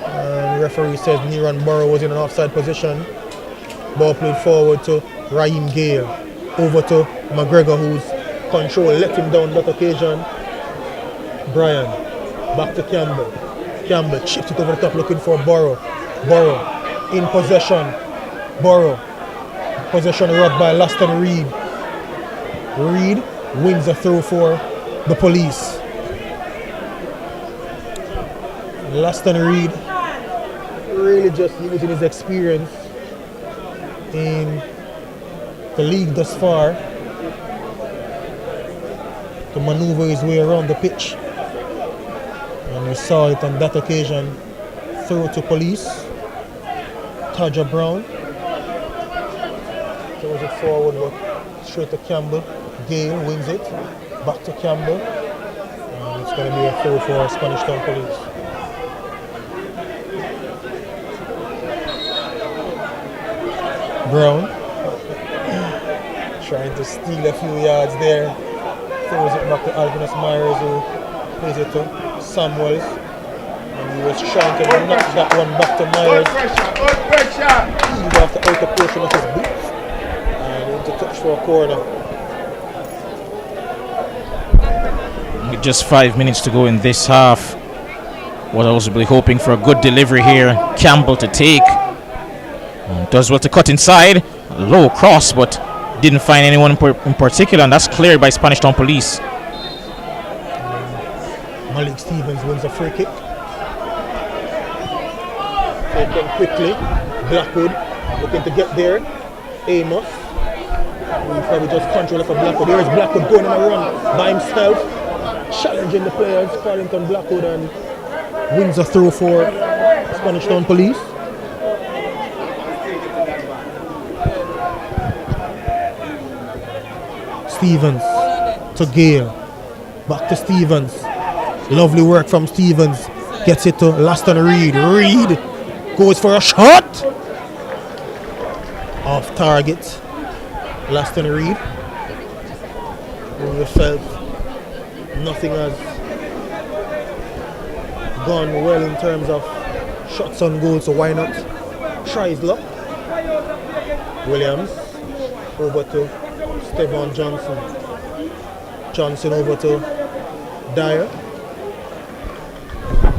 And the referee says Niran Burrow was in an offside position. Ball played forward to Raheem Gale. Over to McGregor, whose control let him down that occasion. Brian, back to Campbell. Campbell chipped it over the top looking for Burrow. Burrow in possession. Burrow. Possession robbed by Laston Reed. Reed wins the throw for the Police. Laston Reed really just using his experience in the league thus far to maneuver his way around the pitch. And we saw it on that occasion. Throw to Police. Taja Brown throws it forward, but straight to Campbell. Gale wins it. Back to Campbell. And it's going to be a throw for Spanish Town Police. Brown trying to steal a few yards there. Throws it back to Alvinus Myers, who plays it to Samuels. And he was trying to knock that one back to Myers. Healed off the outer portion of his boot. And into touch for a corner. With just 5 minutes to go in this half. Was also really hoping for a good delivery here. Campbell to take. Does well to cut inside. Low cross, but didn't find anyone in particular, and that's cleared by Spanish Town Police. Malik Stevens wins a free kick. Taken quickly. Blackwood looking to get there. Amos. We probably just control for Blackwood. Here's Blackwood going on a run by himself. Challenging the players. Carlington Blackwood, and wins a throw for Spanish Town Police. Stevens to Gale. Back to Stevens. Lovely work from Stevens. Gets it to Laston Reed. Reed goes for a shot. Off target. Laston Reed. We felt nothing has gone well in terms of shots on goal, so why not try his luck? Williams over to Stevan Johnson. Johnson over to Dyer.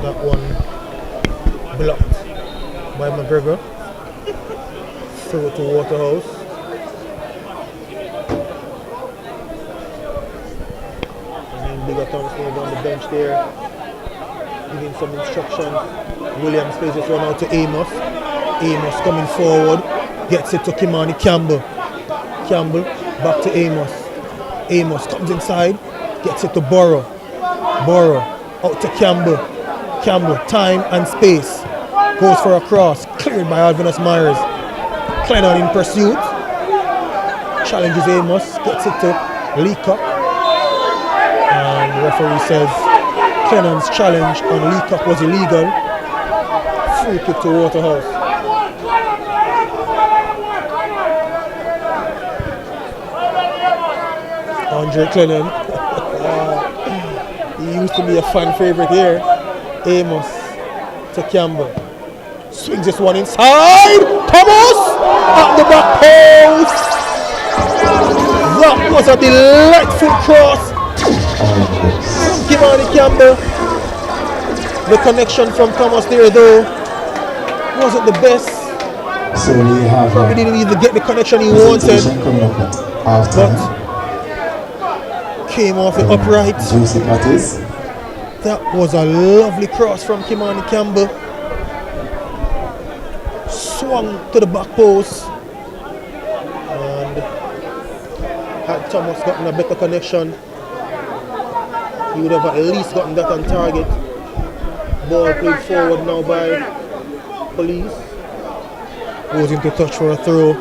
That one blocked by McGregor. Throw to Waterhouse. And then Bigger Thompson over on the bench there, giving some instructions. Williams plays this one out to Amos. Amos coming forward, gets it to Kimani Campbell. Campbell back to Amos. Amos comes inside, gets it to Burrow. Burrow out to Campbell. Campbell, time and space. Goes for a cross, cleared by Alvinus Myers. Clennon in pursuit. Challenges Amos, gets it to Leacock. And the referee says Clennon's challenge on Leacock was illegal. Free kick to Waterhouse. Andre Clennon. He used to be a fan favorite here. Amos to Campbell. Swings this one inside. Thomas at the back post. That was a delightful cross from Kimani Campbell. The connection from Thomas there though wasn't the best. So we have Probably didn't even get the connection he wanted. coming up at halftime. Came off the upright. Juicy patties. That was a lovely cross from Kimani Campbell. Swung to the back post. And had Thomas gotten a better connection, he would have at least gotten that on target. Ball played forward now by Police. Goes into touch for a throw.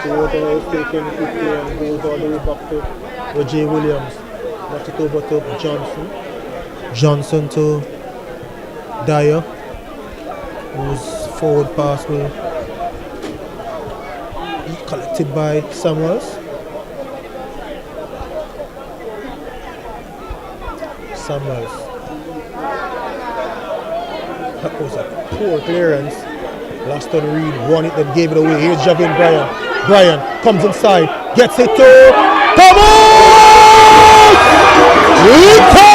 Waterhouse taking 50 and goes all the way back to Roger Williams. Back it over to Johnson. Johnson to Dyer. Whose forward pass will be collected by Samuels. That was a poor clearance. Last on Reed won it, then gave it away. Here's Javin Bryan. Bryan comes inside, gets it to Thomas! Lika!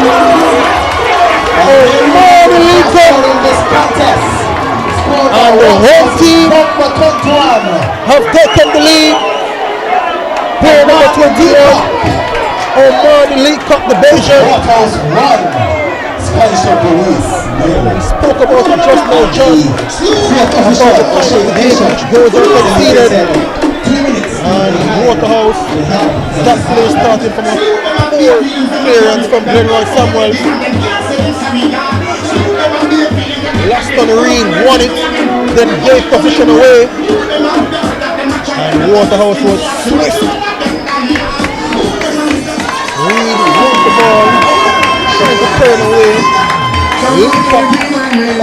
And the home team have taken the lead. Player number 21. Omar Lika, the Belgian. We spoke about it just now, John. About the game which goes unconceded. And Waterhouse, that play started from a poor clearance from Glenroy Samuel. Laston Reed won it, then gave position away. And Waterhouse was swift. Reed won the ball, trying to turn away. Lika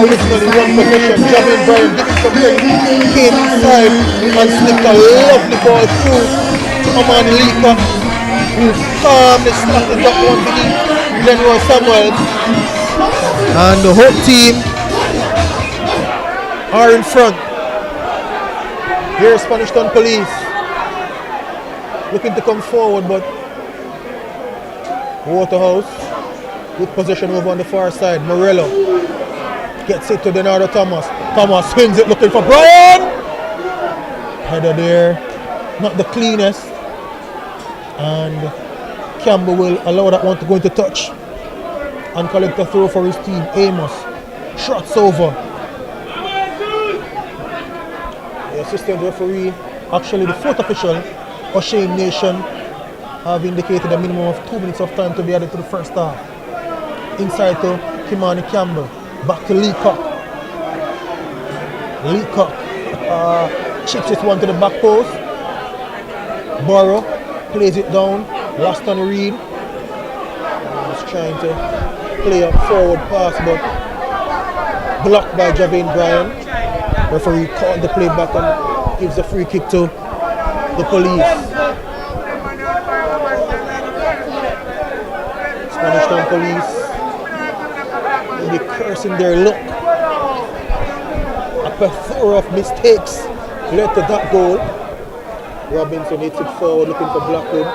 originally won possession. Javin Bryan did it from here. Came inside and slipped a lovely ball through to Oman Lika, who calmly started that one beneath Glenroy Samuel. And the home team are in front. Here's Spanish Town Police looking to come forward, but Waterhouse with possession over on the far side. Morello gets it to Denardo Thomas. Thomas swings it looking for Bryan. Header there, not the cleanest. And Campbell will allow that one to go into touch and collect a throw for his team. Amos trots over. The assistant referee, actually the fourth official, O'Shane Nation, have indicated a minimum of 2 minutes of time to be added to the first half. Inside to Kimani Campbell. Back to Leacock. Leacock chips this one to the back post. Burrow plays it down. Last on Reed. He's trying to play a forward pass, but blocked by Javin Bryan. Referee called the play back and gives a free kick to the Police. Spanish Town Police will be cursing their luck. A plethora of mistakes led to that goal. Robinson hits it forward looking for Blackwood.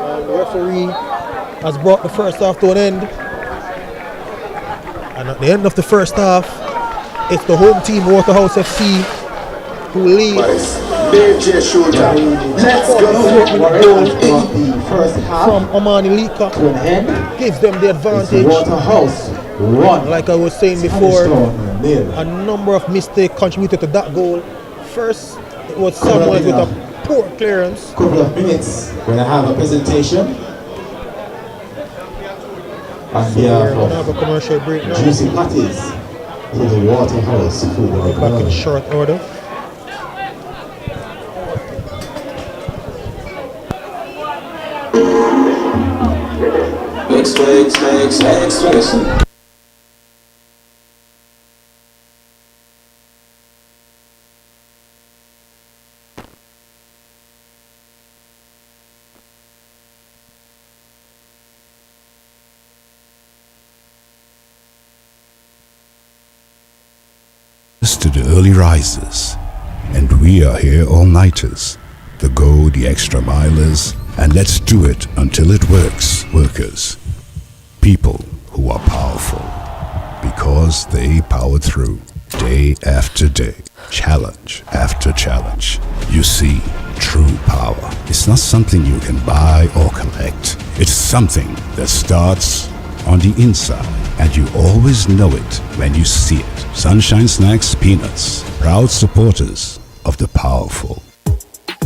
And the referee has brought the first half to an end. And at the end of the first half, it's the home team Waterhouse FC who leads. Let's go. First half from Omani Lika to an end. gives them the advantage. Waterhouse run. Like I was saying before, a number of mistakes contributed to that goal. First, it was Samuel with a poor clearance. Couple of minutes when I have a presentation. On We're going to behalf have a commercial break of now. Juicy Patties to the Waterhouse Football Back in Club. short order. Expression. to the early risers, and we are here all-nighters, the go the extra milers, and let's do it until it works, workers. People who are powerful, because they power through, day after day, challenge after challenge. You see, true power is not something you can buy or collect. It's something that starts on the inside, and you always know it when you see it. Sunshine Snacks Peanuts, proud supporters of the powerful.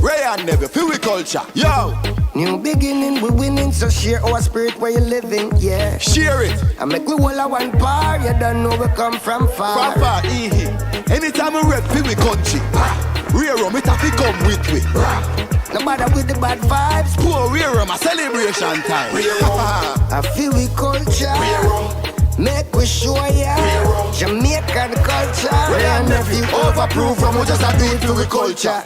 Ray and Never, feel we culture, yo! New beginning, we winning, so share our spirit where you living, yeah. Share it! I make we all a one par, you don't know we come from far. From far, anytime we rep, feel we country. Rear rum, it have to come with we. No matter with the bad vibes. Poor rear rum, a celebration time. I feel we culture. Make we show ya Jamaican culture. Ray and Never, overproof from we just a do it for we culture.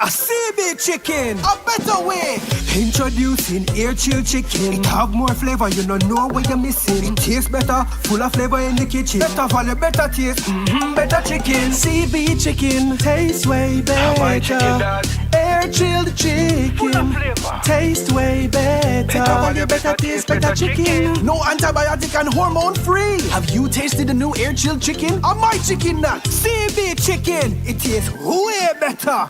A CB chicken, a better way. Introducing air chill chicken. It have more flavor, you don't know what you're missing. It tastes better, full of flavor in the kitchen. Better value, better taste, better chicken. CB chicken, tastes way better. Air chilled chicken, taste way better. Better value, better taste, better chicken. No antibiotic and hormone free. Have you tasted the new air chilled chicken? Or my chicken nut? CB chicken, it tastes way better.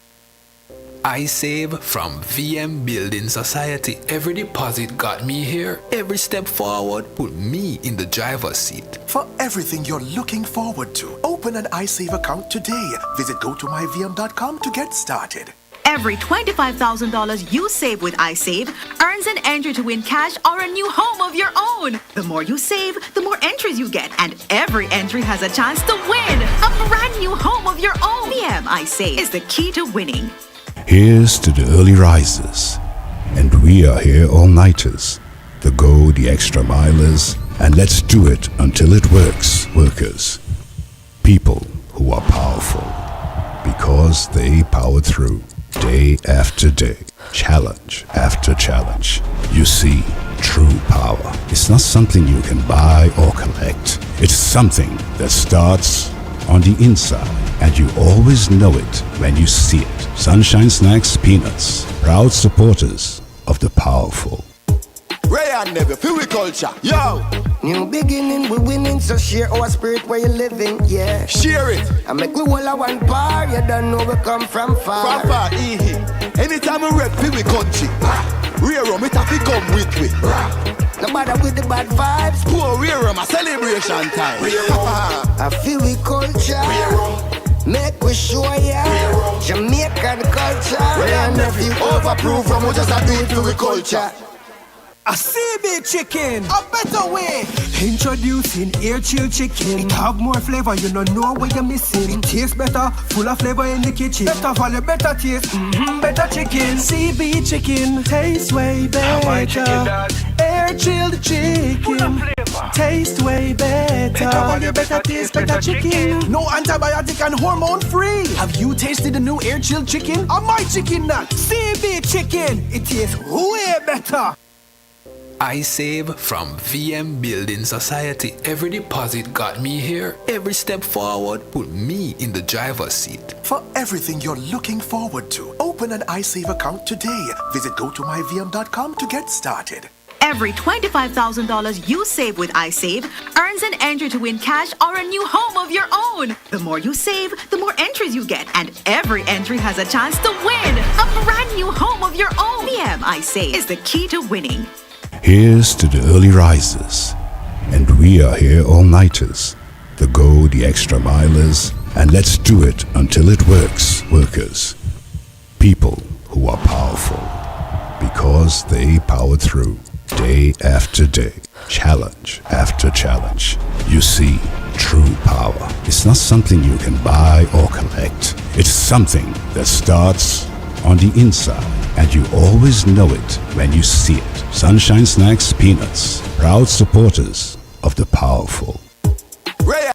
I save from VM Building Society. Every deposit got me here. Every step forward put me in the driver's seat. For everything you're looking forward to, open an iSave account today. Visit gotomyvm.com to get started. Every $25,000 you save with iSave earns an entry to win cash or a new home of your own. The more you save, the more entries you get, and every entry has a chance to win a brand new home of your own. VM iSave is the key to winning. Here's to the early risers, and we are here all-nighters, the go the extra milers, and let's do it until it works, workers. People who are powerful, because they power through, day after day, challenge after challenge. You see, true power is not something you can buy or collect. It's something that starts on the inside, and you always know it when you see it. Sunshine Snacks Peanuts, proud supporters of the powerful. Ray and Never, feel we culture, yo! New beginning, we winning, so share our spirit where you living, yeah. Share it! I make we all a one par, you don't know we come from far. From far, anytime we rep, feel we country. Rear rum, it have to come with we. No matter with the bad vibes. Poor rear rum, a celebration time. I feel we culture. Make we show ya Jamaican culture. Ray and Never, overproof from we just a do it for we culture. A CB chicken, a better way. Introducing air chilled chicken. It have more flavor, you don't know what you're missing. It tastes better, full of flavor in the kitchen. Better value, better taste, better chicken. CB chicken, tastes way better. Air chilled chicken, taste way better. Better value, better taste, better chicken. No antibiotic and hormone free. Have you tasted the new air chilled chicken? Or my chicken nut? CB chicken, it tastes way better. I save from VM Building Society. Every deposit got me here. Every step forward put me in the driver's seat. For everything you're looking forward to, open an iSave account today. Visit gotomyvm.com to get started. Every $25,000 you save with iSave earns an entry to win cash or a new home of your own. The more you save, the more entries you get, and every entry has a chance to win a brand new home of your own. VM iSave is the key to winning. Here's to the early risers, and we are here all-nighters, the go the extra milers, and let's do it until it works, workers. People who are powerful, because they power through, day after day, challenge after challenge. You see, true power is not something you can buy or collect. It's something that starts on the inside, and you always know it when you see it. Sunshine Snacks Peanuts, proud supporters of the powerful. Ray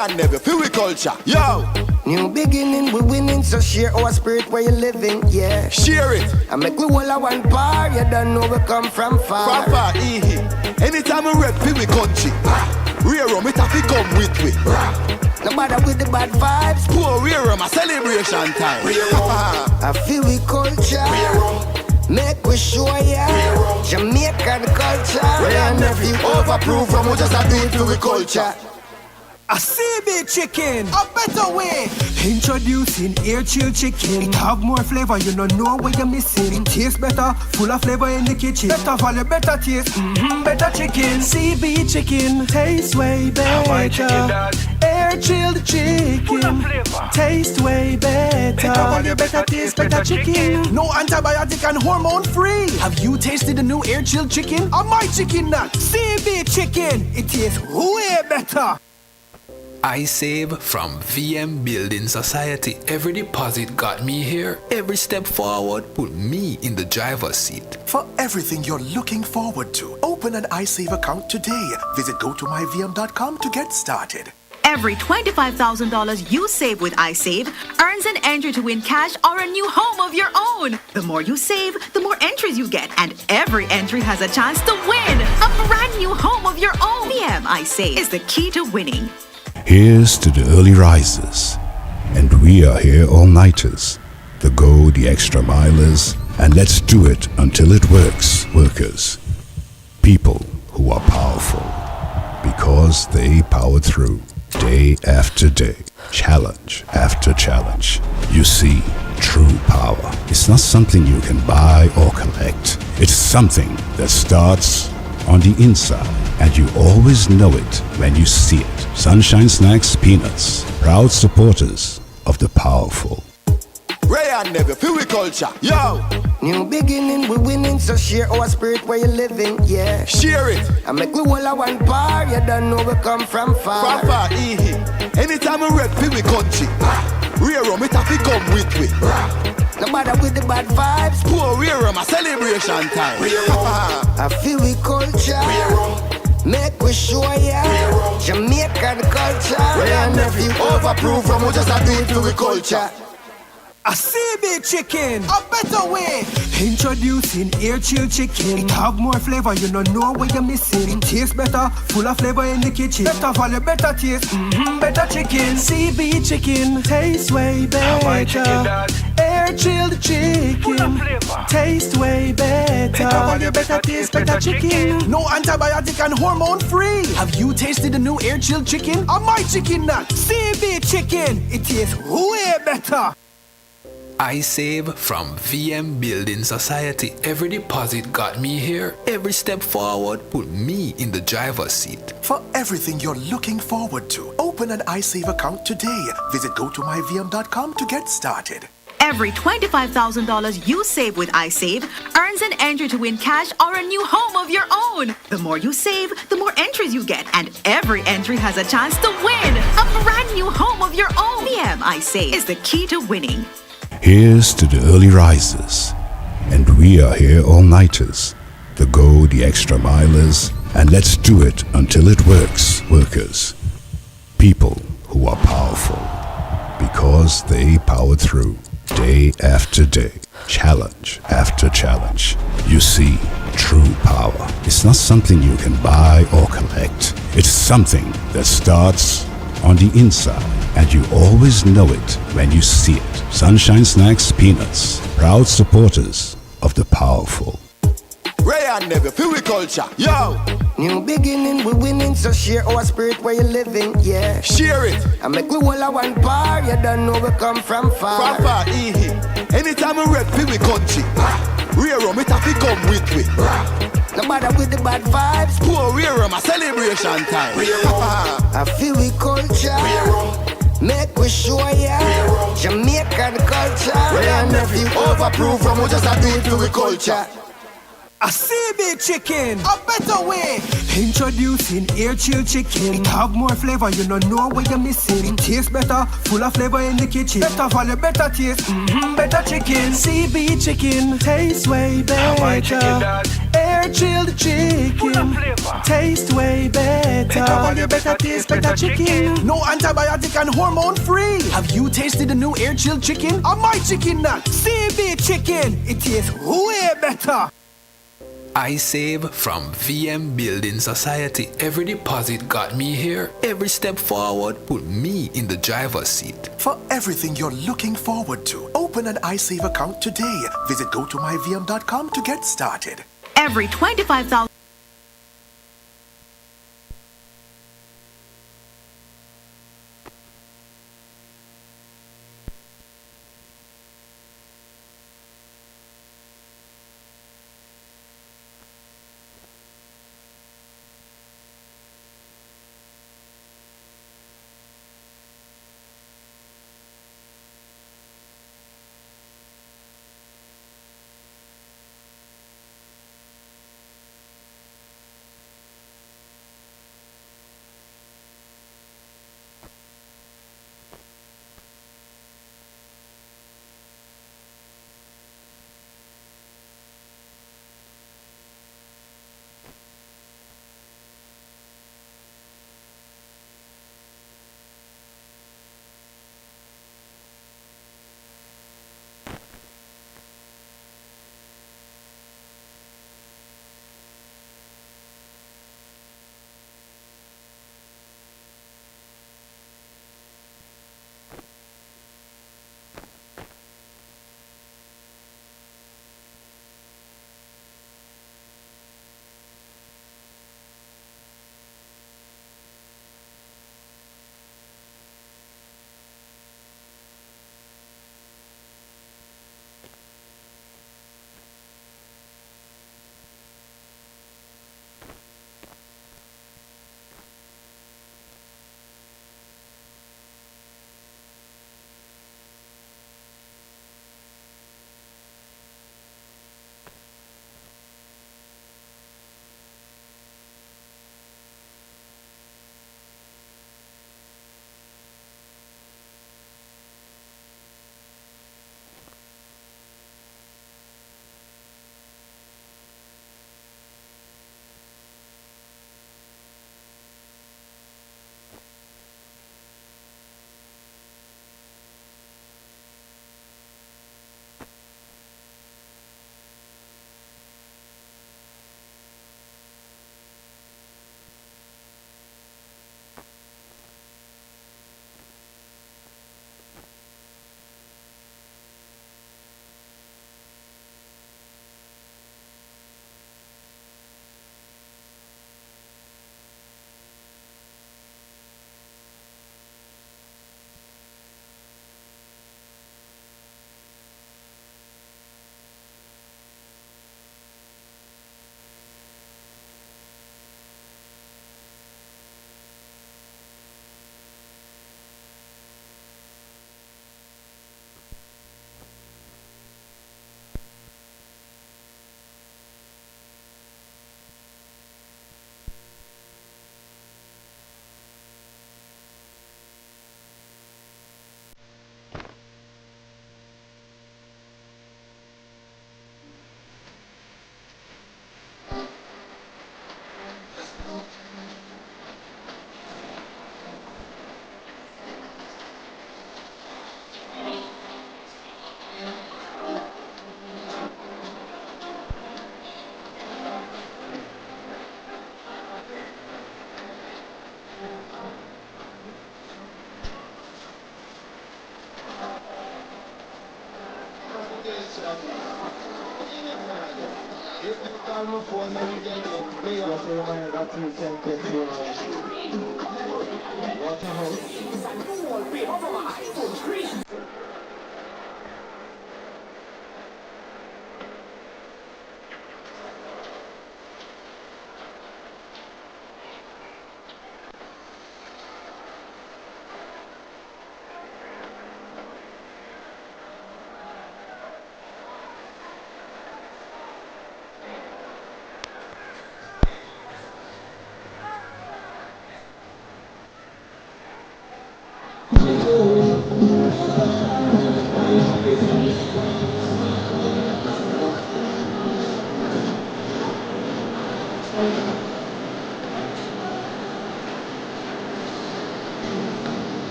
And never feel we culture. Yo! New beginning, we winning, so share our spirit where you living, yeah. Share it. I make we all a one bar, you don't know we come from far. From far, anytime we rep feel we country. Rear rum, it have to come with we. No matter with the bad vibes. Poor rear rum, a celebration time. I feel we culture. Make we show ya Jamaican culture. And if you overprove from we just a do it to we culture. A CB chicken, a better way. Introducing air chill chicken. It have more flavor, you don't know what you're missing. It tastes better, full of flavor in the kitchen. Better value, better taste, better chicken. CB chicken, tastes way better. Air chilled chicken, taste way better. Better value, better taste, better chicken. No antibiotic and hormone free. Have you tasted the new air chilled chicken? Or my chicken nut? CB chicken, it tastes way better. I save from VM Building Society. Every deposit got me here. Every step forward put me in the driver's seat. For everything you're looking forward to, open an iSave account today. Visit gotomyvm.com to get started. Every $25,000 you save with iSave earns an entry to win cash or a new home of your own. The more you save, the more entries you get, and every entry has a chance to win a brand new home of your own. VM iSave is the key to winning. Here's to the early risers, and we are here all-nighters, the go the extra milers, and let's do it until it works, workers. People who are powerful, because they power through, day after day, challenge after challenge. You see, true power is not something you can buy or collect. It's something that starts on the inside, and you always know it when you see it. Sunshine Snacks Peanuts, proud supporters of the powerful. Ray and never feel we culture. Yo! New beginning, we winning, so share our spirit where you living, yeah. Share it. I make we all a one bar, you don't know we come from far. From far, anytime we rep feel we country. Rear rum, it have to come with we. No matter with the bad vibes. Poor rear rum, a celebration time. I feel we culture. Make we show ya Jamaican culture. And if you overprove from we just a do it to we culture. A CB chicken, a better way. Introducing air chill chicken. It have more flavor, you don't know what you're missing. It tastes better, full of flavor in the kitchen. Better value, better taste, better chicken. CB chicken, tastes way better. Air chilled chicken, taste way better. Better value, better taste, better chicken. No antibiotic and hormone free. Have you tasted the new air chilled chicken? Or my chicken nut? CB chicken, it tastes way better. I save from VM Building Society. Every deposit got me here. Every step forward put me in the driver's seat. For everything you're looking forward to, open an iSave account today. Visit gotomyvm.com to get started. Every $25,000 you save with iSave earns an entry to win cash or a new home of your own. The more you save, the more entries you get, and every entry has a chance to win a brand new home of your own. VM iSave is the key to winning. Here's to the early risers, and we are here all-nighters, the go the extra milers, and let's do it until it works, workers. People who are powerful, because they power through, day after day, challenge after challenge. You see, true power is not something you can buy or collect. It's something that starts on the inside, and you always know it when you see it. Sunshine Snacks Peanuts, proud supporters of the powerful. Ray and never feel we culture. Yo! New beginning, we winning, so share our spirit where you living, yeah. Share it. I make we all a one bar, you don't know we come from far. From far, anytime we rep feel we country. Rear rum, it have to come with we. No matter with the bad vibes. Poor rear rum, a celebration time. I feel we culture. Make we show ya Jamaican culture. And if you overprove from we just a do it to we culture. A CB chicken, a better way. Introducing air chill chicken. It have more flavor, you don't know what you're missing. It tastes better, full of flavor in the kitchen. Better value, better taste, better chicken. CB chicken, tastes way better. Air chilled chicken, taste way better. Better all your better taste, better chicken. No antibiotic and hormone free. Have you tasted the new air chilled chicken? Or my chicken nut? CB chicken. It tastes way better. I save from VM Building Society. Every deposit got me here. Every step forward put me in the driver's seat. For everything you're looking forward to, open an iSave account today. Visit gotomyvm.com to get started. Every 25,000.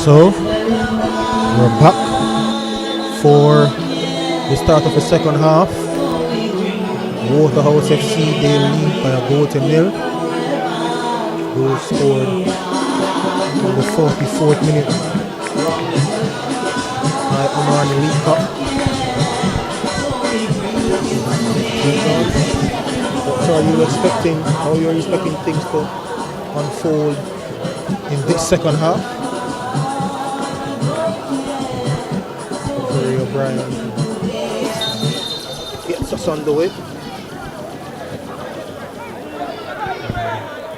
So we're back for the start of the second half. Waterhouse FC, they lead by a goal to nil. Goal scored in the 44th minute by Omar Leacock. So are you expecting, how you're expecting things to unfold in this second half? O'Brien gets us underway.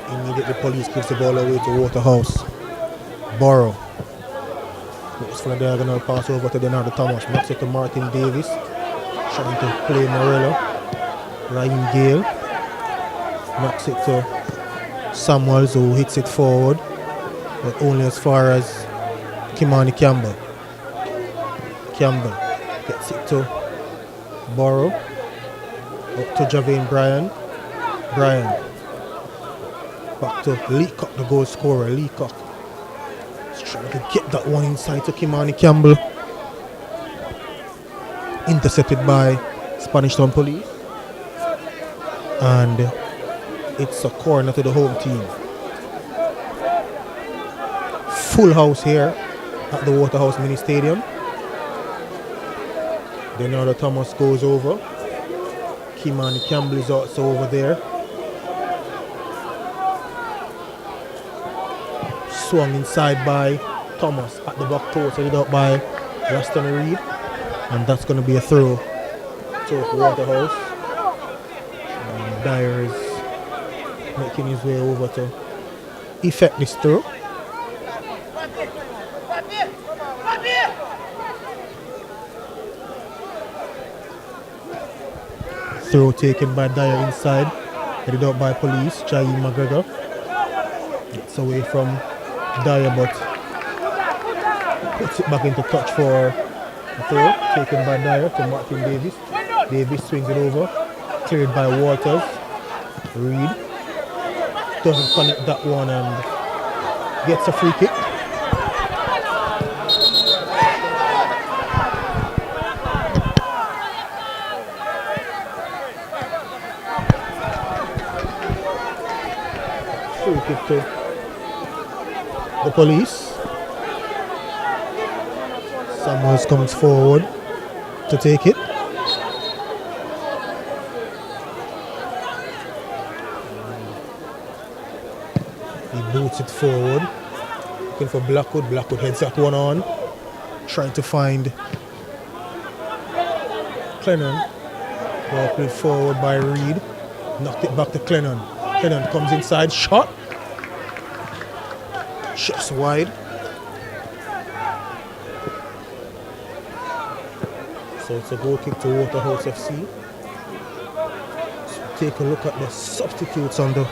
Immediately police gives the ball away to Waterhouse. Borrow. Looks for a diagonal pass over to Leonardo Thomas. Knocks it to Martin Davis. Trying to play Morello. Ryan Gale. Knocks it to Samuels, who hits it forward, but only as far as Kimani Campbell. Campbell gets it to Borrow. Up to Javane Bryan. Bryan. Back to Leacock, the goal scorer. Leacock is trying to get that one inside to Kimani Campbell. Intercepted by Spanish Town Police. And it's a corner to the home team. Full house here at the Waterhouse Mini Stadium. Leonardo Thomas goes over. Kimani Campbell is also over there. Swung inside by Thomas at the back post, headed out by Raston Reed. And that's going to be a throw to Waterhouse. And Dyer is making his way over to effect this throw. Throw taken by Dyer inside, headed out by police. Jaime McGregor gets away from Dyer, but puts it back into touch for a throw taken by Dyer to Martin Davis. Davis swings it over, cleared by Walters. Reed doesn't connect that one and gets a free kick. Free kick to the police. Samuels comes forward to take it. He boots it forward. Looking for Blackwood. Blackwood heads that one on. Trying to find Clennon. Ball played forward by Reed. Knocked it back to Clennon. Clennon comes inside, shot. Shots wide. So it's a goal kick to Waterhouse FC. So take a look at the substitutes on the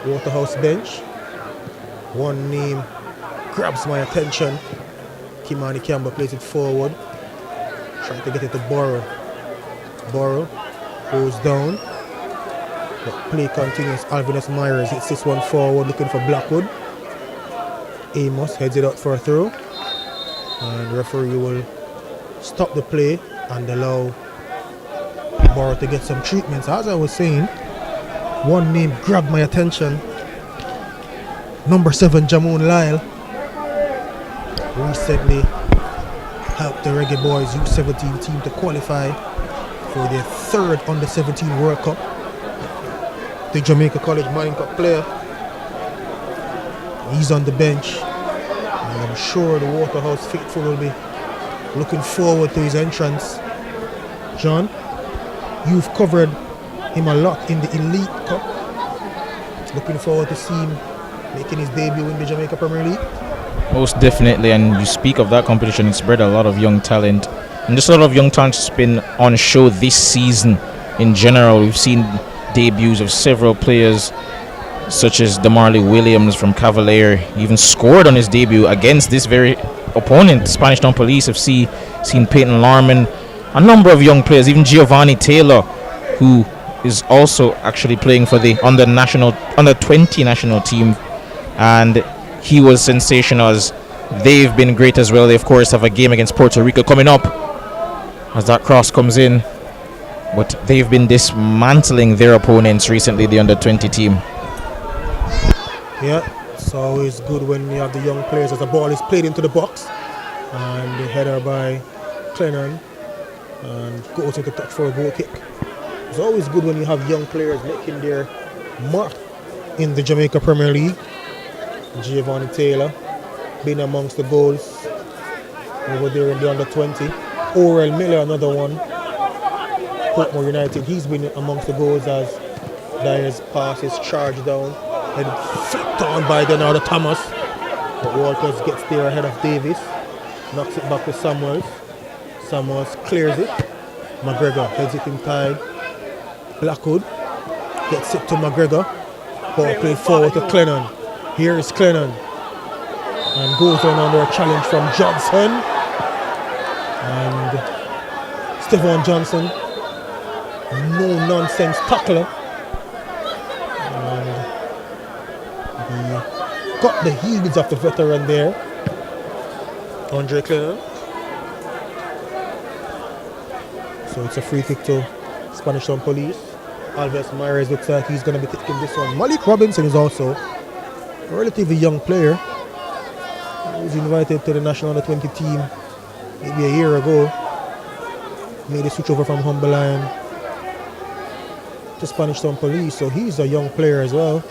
Waterhouse bench. One name grabs my attention. Kimani Campbell plays it forward. Trying to get it to Burrow. Burrow goes down. The play continues. Alvinus Myers hits this one forward looking for Blackwood. Amos heads it out for a throw. And the referee will stop the play and allow Burrow to get some treatments. As I was saying, one name grabbed my attention. Number 7, Jamon Lyle, recently helped the Reggae Boys U17 team to qualify for their 3rd Under-17 World Cup. The Jamaica College Mining Cup player. He's on the bench, and I'm sure the Waterhouse faithful will be looking forward to his entrance. John, you've covered him a lot in the Elite Cup. Looking forward to see him making his debut in the Jamaica Premier League. Most definitely, and you speak of that competition, it's bred a lot of young talent. And just a lot of young talent has been on show this season in general. We've seen debuts of several players such as Demarley Williams from Cavalier. He even scored on his debut against this very opponent, Spanish Town Police FC. Seen Peyton Larman, a number of young players, even Giovanni Taylor, who is also actually playing for the under 20 national team, and he was sensational. As they've been great as well. They of course have a game against Puerto Rico coming up as that cross comes in, but they've been dismantling their opponents recently, the under 20 team. Yeah, it's always good when you have the young players as the ball is played into the box and the header by Clennon and goes into touch for a goal kick. It's always good when you have young players making their mark in the Jamaica Premier League. Giovanni Taylor been amongst the goals over there in the under 20. Orel Miller, another one. Portmore United, he's been amongst the goals as Dyer's pass is charged down and flipped on by Denardo Thomas. But Walters gets there ahead of Davis, knocks it back to Samuels. Samuels clears it. McGregor heads it inside. Blackwood gets it to McGregor. Ball played forward to Clennon. Here is Clennon. And goes on under a challenge from Johnson. And Stephon Johnson. No nonsense tackler. And he got the heels of the veteran there. Andre Clennon. So it's a free kick to Spanish Town Police. Alves Myers looks like he's going to be taking this one. Malik Robinson is also a relatively young player. He was invited to the national under 20 team maybe a year ago. Made a switch over from Humble Lion to Spanish Town Police, so he's a young player as well.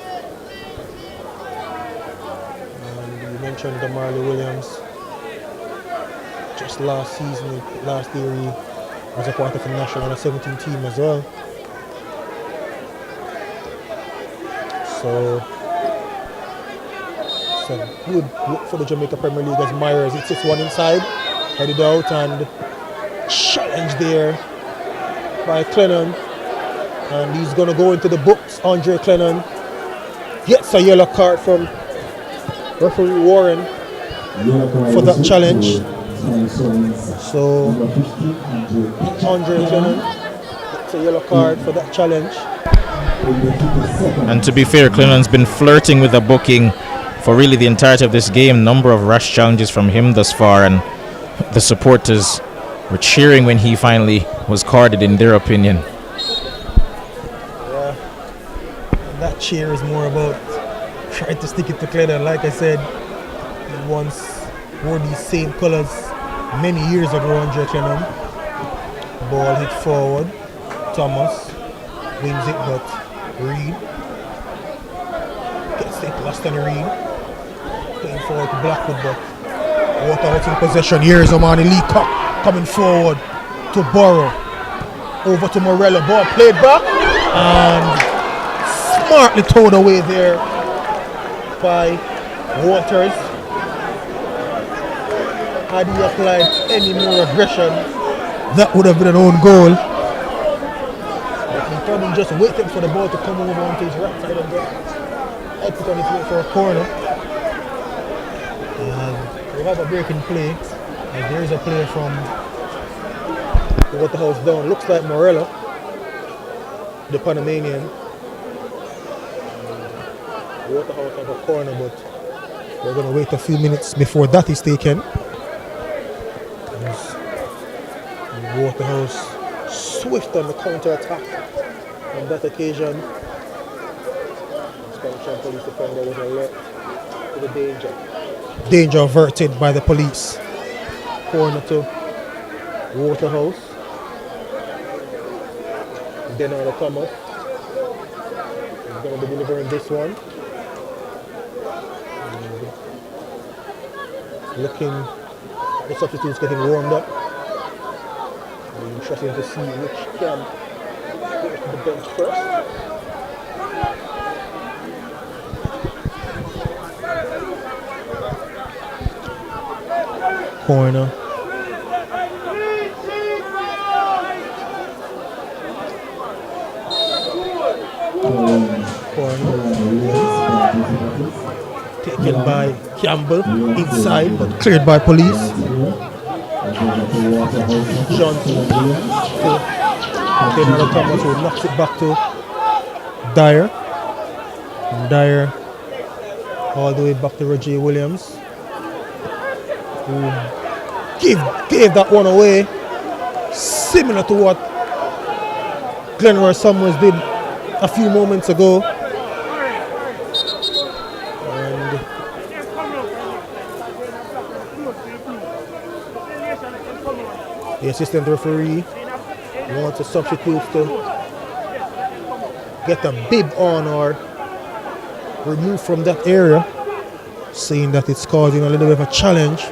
And you mentioned Demarley Williams. Just last season, last year, he was a part of the national under 17 team as well. So it's a good look for the Jamaica Premier League as Myers hits this one inside, headed out, and challenge there by Clennon. And he's going to go into the books. Andre Clennon gets a yellow card from referee Warren for that challenge. So Andre Clennon gets a yellow card for that challenge. And to be fair, Clennon's been flirting with a booking for really the entirety of this game. Number of rash challenges from him thus far, and the supporters were cheering when he finally was carded, in their opinion. Yeah, and that cheer is more about trying to stick it to Clennon. Like I said, he once wore these same colours many years ago. Andre Clennon. Ball hit forward. Thomas wins it, but Reed gets it, lost on Reed. Playing forward to Blackwood, but Waterhouse in possession. Here is Omani Lee coming forward to Burrow. Over to Morello. Ball played back. And smartly towed away there by Waters. Had he applied any more aggression, that would have been an own goal. But he probably just waited for the ball to come over onto his right side and then I put on his way for a corner. And we have a breaking play. And there is a player from the Waterhouse down. Looks like Morella, the Panamanian. Waterhouse have a corner, but we're going to wait a few minutes before that is taken. Waterhouse swift on the counter-attack on that occasion. Spanish police defender was alert to the danger. Danger averted by the police. Corner to Waterhouse. Denardo Thomas is going to be delivering this one. Looking, the substitutes getting warmed up. Interesting to see which can go to the bench first. Corner. Corner. Taken by Campbell inside, but cleared by police. Johnson to Denardo Thomas, who knocks it back to Dyer. And Dyer all the way back to Roger Williams, who gave that one away, similar to what Glenroy Summers did a few moments ago. And the assistant referee wants the substitutes to get a bib on or remove from that area, saying that it's causing a little bit of a challenge.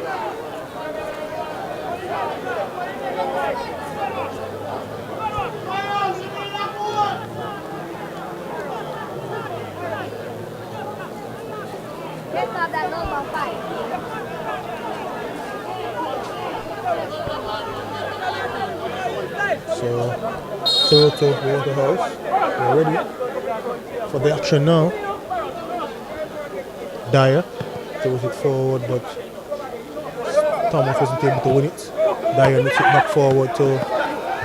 So to Waterhouse, we're ready for the action now. Dyer throws it forward, but Thomas wasn't able to win it. Dyer knocks it back forward to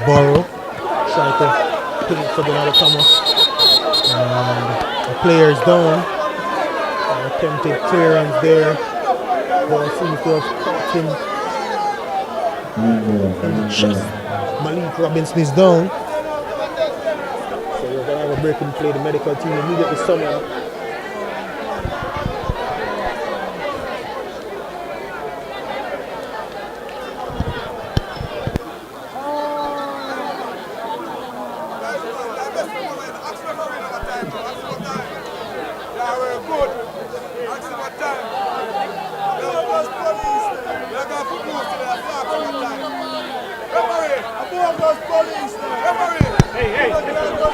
Burrow, trying to pin it for Denardo Thomas. And the player is down. Attempted clearance there. Ball seems to have caught him in the chest. Malik Robinson is down. So we're going to have a breaking play. The medical team immediately summoned.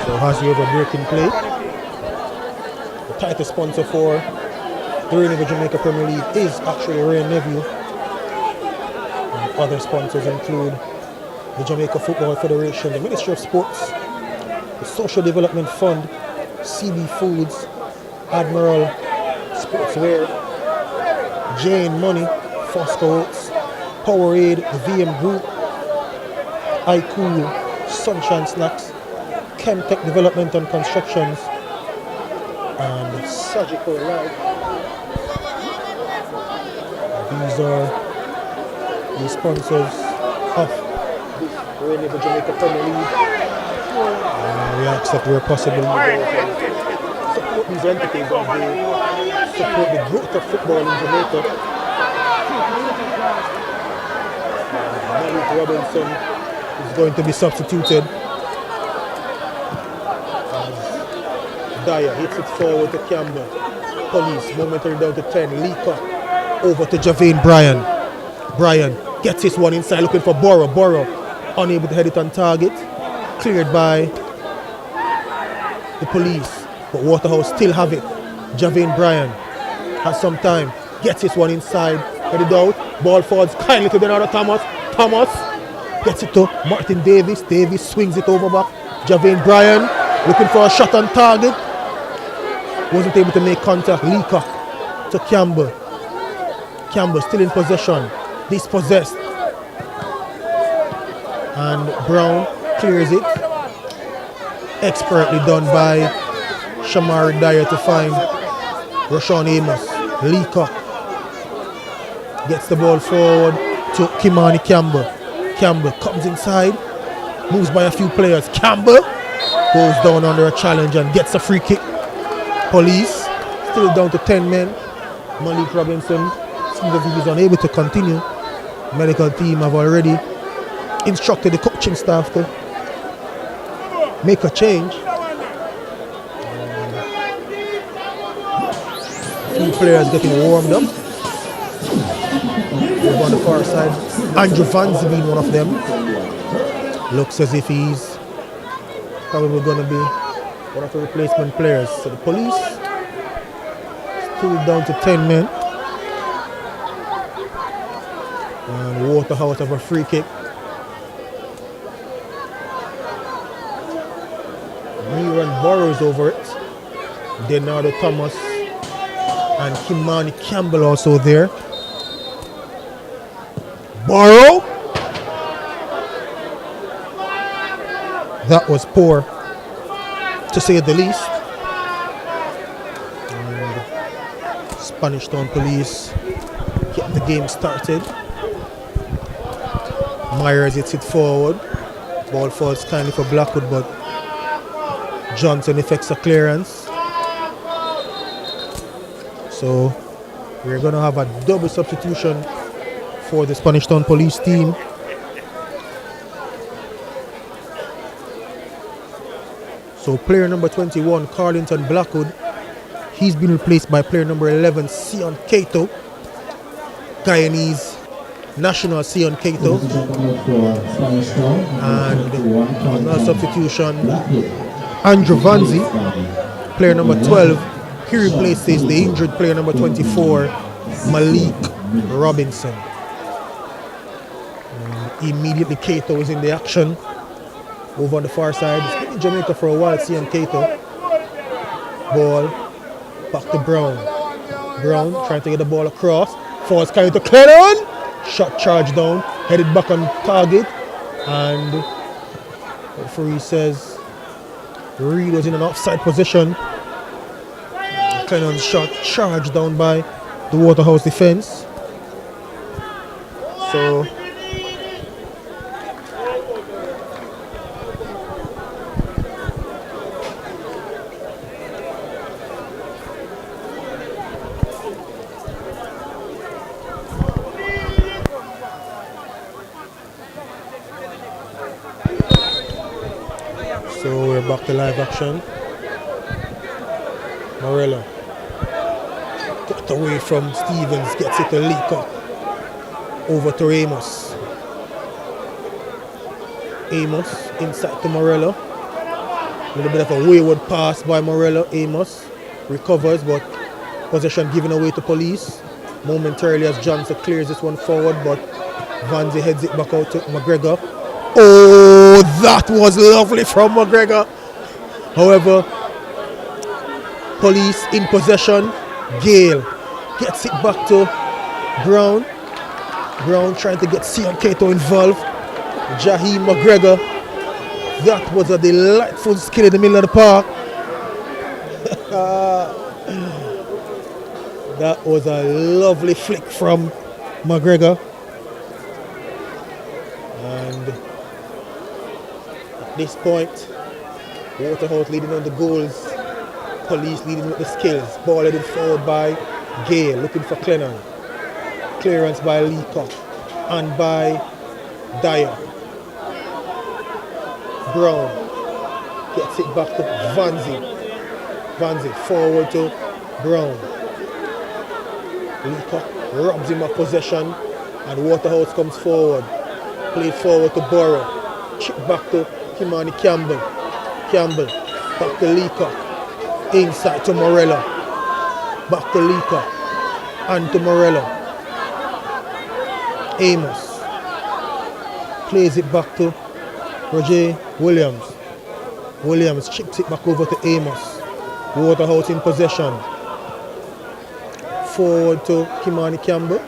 So Hasi over breaking play. The title sponsor for the Reign of the Jamaica Premier League is actually Ray Neville. And other sponsors include the Jamaica Football Federation, the Ministry of Sports, the Social Development Fund, CB Foods, Admiral Sportswear, Jane Money, Fosco Oats, Powerade, the VM Group, iCool, Sunshine Snacks, Chemtech Development and Constructions, and Surgical Life. These are the sponsors of this Reign of the Jamaica Premier League. We ask that where possible support these entities as they support the growth of football in Jamaica. Malik Robinson is going to be substituted. Dyer hits it forward to Campbell. Police momentarily down to 10. Leaker over to Javane Bryan. Bryan gets his one inside looking for Burrow. Burrow unable to head it on target. Cleared by the police. But Waterhouse still have it. Javane Bryan has some time. Gets this one inside. Headed out. Ball falls kindly to Bernardo Thomas. Thomas gets it to Martin Davis. Davis swings it over back. Javane Bryan looking for a shot on target. Wasn't able to make contact. Leacock to Campbell. Campbell still in possession. Dispossessed. And Brown clears it. Expertly done by Shamari Dyer to find Rashawn Amos. Leacock gets the ball forward to Kimani Campbell. Campbell comes inside, moves by a few players. Campbell goes down under a challenge and gets a free kick. Police still down to 10 men. Malik Robinson seems as if he's unable to continue. Medical team have already instructed the coaching staff to make a change. Few players getting warmed up. Over on the far side, Andrew Vanzi being one of them. Looks as if he's probably going to be one of the replacement players. So the police still down to 10 men. And Waterhouse have a free kick. Miran Burrows over it. Denardo Thomas and Kimani Campbell also there. Burrow. That was poor, to say the least. And Spanish Town Police get the game started. Myers hits it forward. Ball falls kindly for Blackwood, but Johnson effects a clearance. So we're going to have a double substitution for the Spanish Town Police team. So player number 21, Carlington Blackwood, he's been replaced by player number 11, Sion Keito, Guyanese national Sion Keito. And another substitution, Andrew Vanzi, player number 12, he replaces the injured player number 24, Malik Robinson. Immediately Keito is in the action. Over on the far side, he's been in Jamaica for a while, Sion Keito. Ball back to Brown. Brown trying to get the ball across. Falls kind to Clennon. Shot charged down, headed back on target. And the referee says Reed was in an offside position. Clennon's shot charged down by the Waterhouse defense. So we're back to live action. Morello got away from Stevens, gets it to Leacock. Over to Amos. Amos inside to Morello. A little bit of a wayward pass by Morello. Amos recovers, but possession given away to police. Momentarily as Johnson clears this one forward, but Vanzi heads it back out to McGregor. Oh, that was lovely from McGregor. However, police in possession. Gale gets it back to Brown. Brown trying to get Sion Keito involved. Jaheim McGregor. That was a delightful skill in the middle of the park. That was a lovely flick from McGregor. And at this point, Waterhouse leading on the goals. Police leading with the skills. Ball headed forward by Gale, looking for Clennon. Clearance by Leacock and by Dyer. Brown gets it back to Vanzi. Vanzi forward to Brown. Leacock robs him of possession and Waterhouse comes forward. Played forward to Burrow. Chip back to Kimani Campbell. Campbell Back to Lika. Inside to Morello. Back to Lika. And to Morello. Amos. Plays it back to Roger Williams. Williams chips it back over to Amos. Waterhouse in possession. Forward to Kimani Campbell.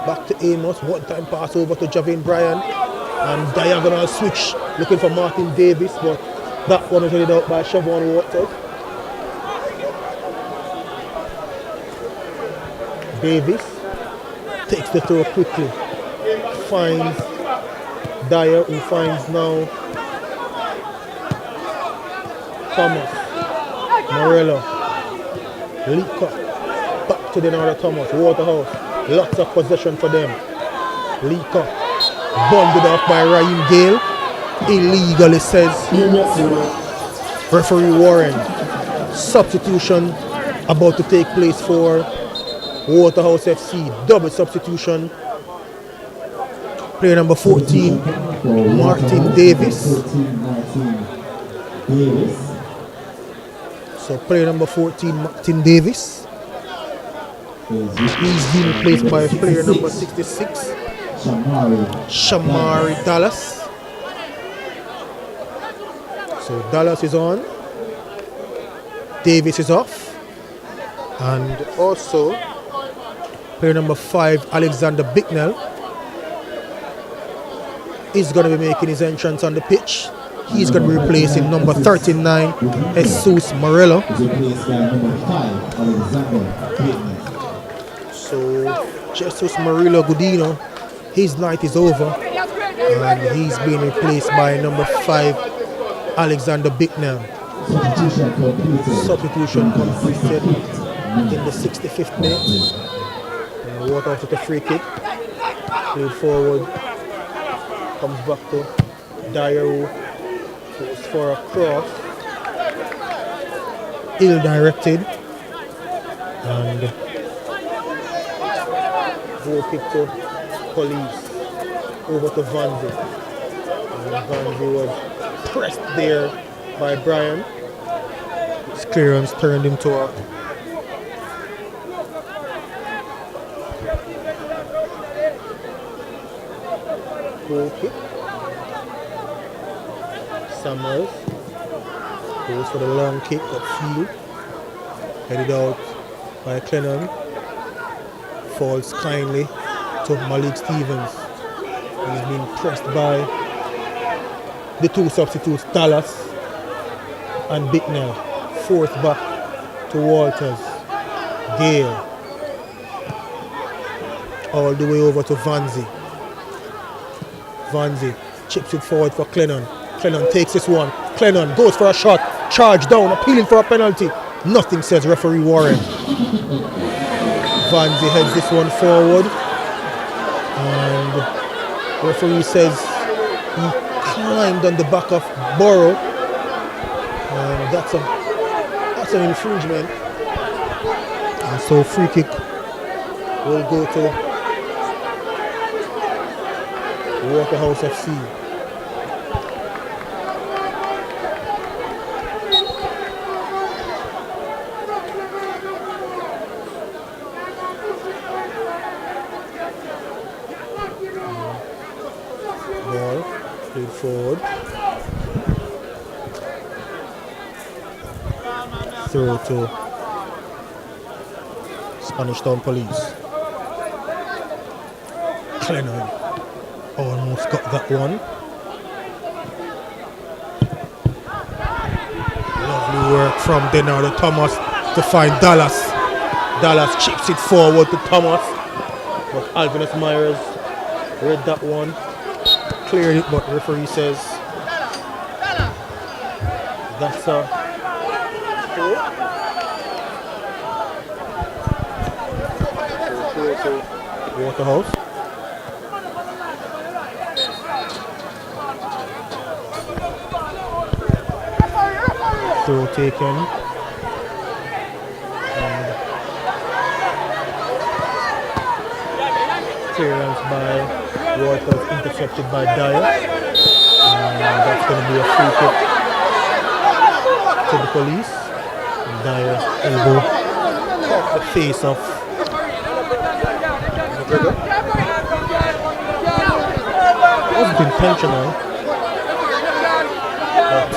Back to Amos. One time pass over to Javin Bryan. And diagonal switch looking for Martin Davis, but that one is headed out by Siobhan Waterhouse. Davis takes the throw quickly. Finds Dyer, who finds now Thomas. Morello. Lika. Back to Denardo Thomas. Waterhouse. Lots of possession for them. Lika. Bundled off by Raheem Gale. Illegally, says referee Warren. Substitution about to take place for Waterhouse FC. Double substitution. Player number 14, Martin Davis. So player number 14, Martin Davis. He's being replaced by player number 66, Shamari Dallas. So Dallas is on. Davis is off. And also player number 5, Alexander Bicknell, is going to be making his entrance on the pitch. He's going to be replacing number 39, Jesus Morello. So Jesus Morello Godino, his night is over, and he's being replaced by number 5, Alexander Bicknell. Substitution completed in the 65th minute. Waterhouse with a free kick. Played forward. Comes back to Dyer, goes for a cross. Ill-directed. And goal kick to Police. Over to Vanzi. And Vanzi was pressed there by Brian. His clearance turned into a goal kick. Summers goes for the long kick upfield. Headed out by Clennon. Falls kindly to Malik Stevens. He's been pressed by the two substitutes, Dallas and Bicknell. Fourth back to Walters. Gale. All the way over to Vanzi. Vanzi chips it forward for Clennon. Clennon takes this one. Clennon goes for a shot. Charge down, appealing for a penalty. Nothing, says referee Warren. Vanzi heads this one forward. And referee says he climbed on the back of Burrow. And that's an infringement. And so free kick will go to Waterhouse FC. Ball played forward. Throw to Spanish Town Police. Clennon almost got that one. Lovely work from Denardo Thomas to find Dallas. Dallas chips it forward to Thomas. But Alvinus Myers read that one. Cleared it, but the referee says that's a Waterhouse. Throw taken. And clearance by Waterhouse, intercepted by Dyer. And that's going to be a free kick to the police. Dyer elbow caught the face of McGregor. Wasn't intentional, but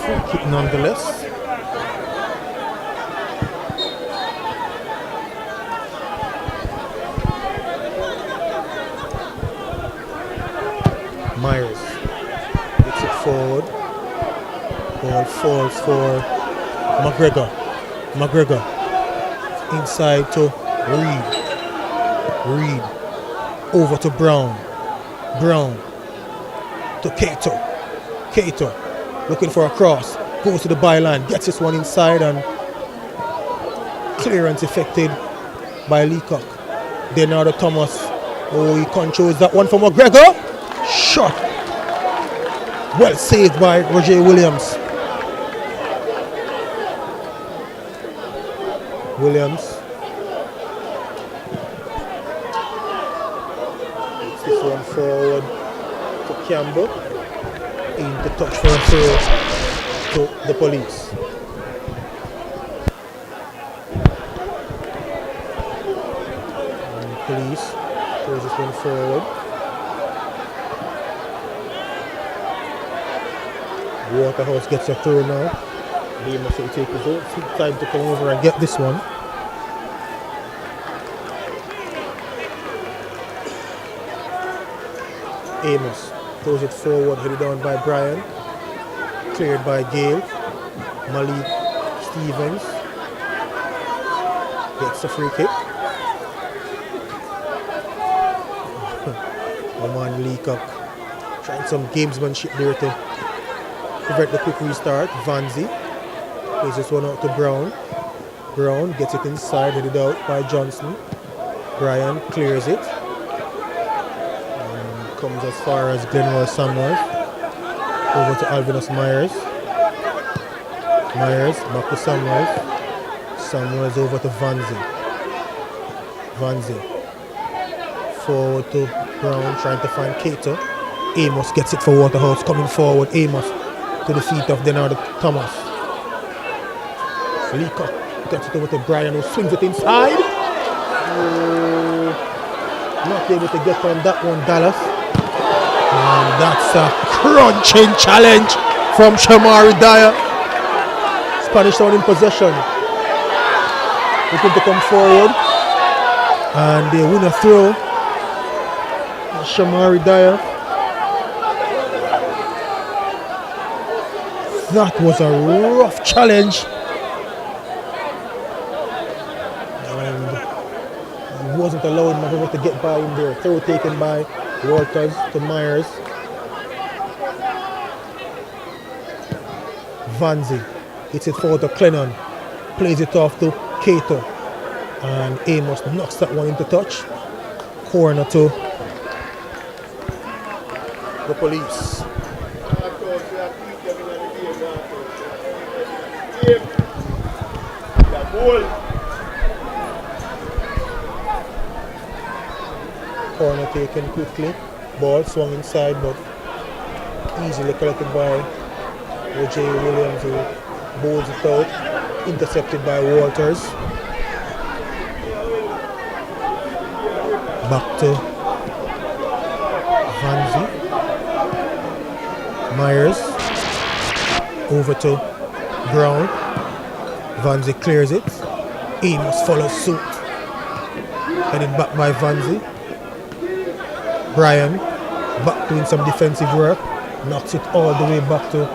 free kick nonetheless. Myers gets it forward. Ball falls for McGregor. McGregor inside to Reed. Reed over to Brown. Brown to Cato. Cato looking for a cross. Goes to the byline. Gets this one inside and clearance effected by Leacock. Denardo Thomas. Oh, he controls that one for McGregor. Shot. Well saved by Roger Williams. Williams. It's this one forward to Campbell. Into touch for a throw to the police. And police throws this one forward. Waterhouse gets a throw now. They must take his own time to come over and get this one. Amos throws it forward, headed down by Brian. Cleared by Gale. Malik Stevens gets a free kick. Oman Leacock trying some gamesmanship there to prevent the quick restart. Vanzi plays this one out to Brown. Brown gets it inside, headed out by Johnson. Brian clears it. And comes as far as Glenroy Samuels. Over to Alvinus Myers. Myers back to Samuels. Samuels over to Vanzi. Vanzi forward to Brown, trying to find Cato. Amos gets it for Waterhouse, coming forward. Amos to the feet of Denardo Thomas. Leacock gets it over to Brian, who swings it inside. Not able to get on that one, Dallas. And that's a crunching challenge from Shamari Dyer. Spanish Town in possession. Looking to come forward. And they win a throw. Shamari Dyer. That was a rough challenge. And he wasn't allowed McGregor to get by him there. Throw taken by Walters to Myers. Vanzi hits it forward to Clennon. Plays it off to Cato. And Amos knocks that one into touch. Corner to the police. Corner taken quickly. Ball swung inside, but easily collected by O.J. Williams, who bowls it out. Intercepted by Walters. Back to Vanzi. Myers. Over to Brown. Vanzi clears it. Amos follows suit. Headed back by Vanzi. Brian back doing some defensive work. Knocks it all the way back to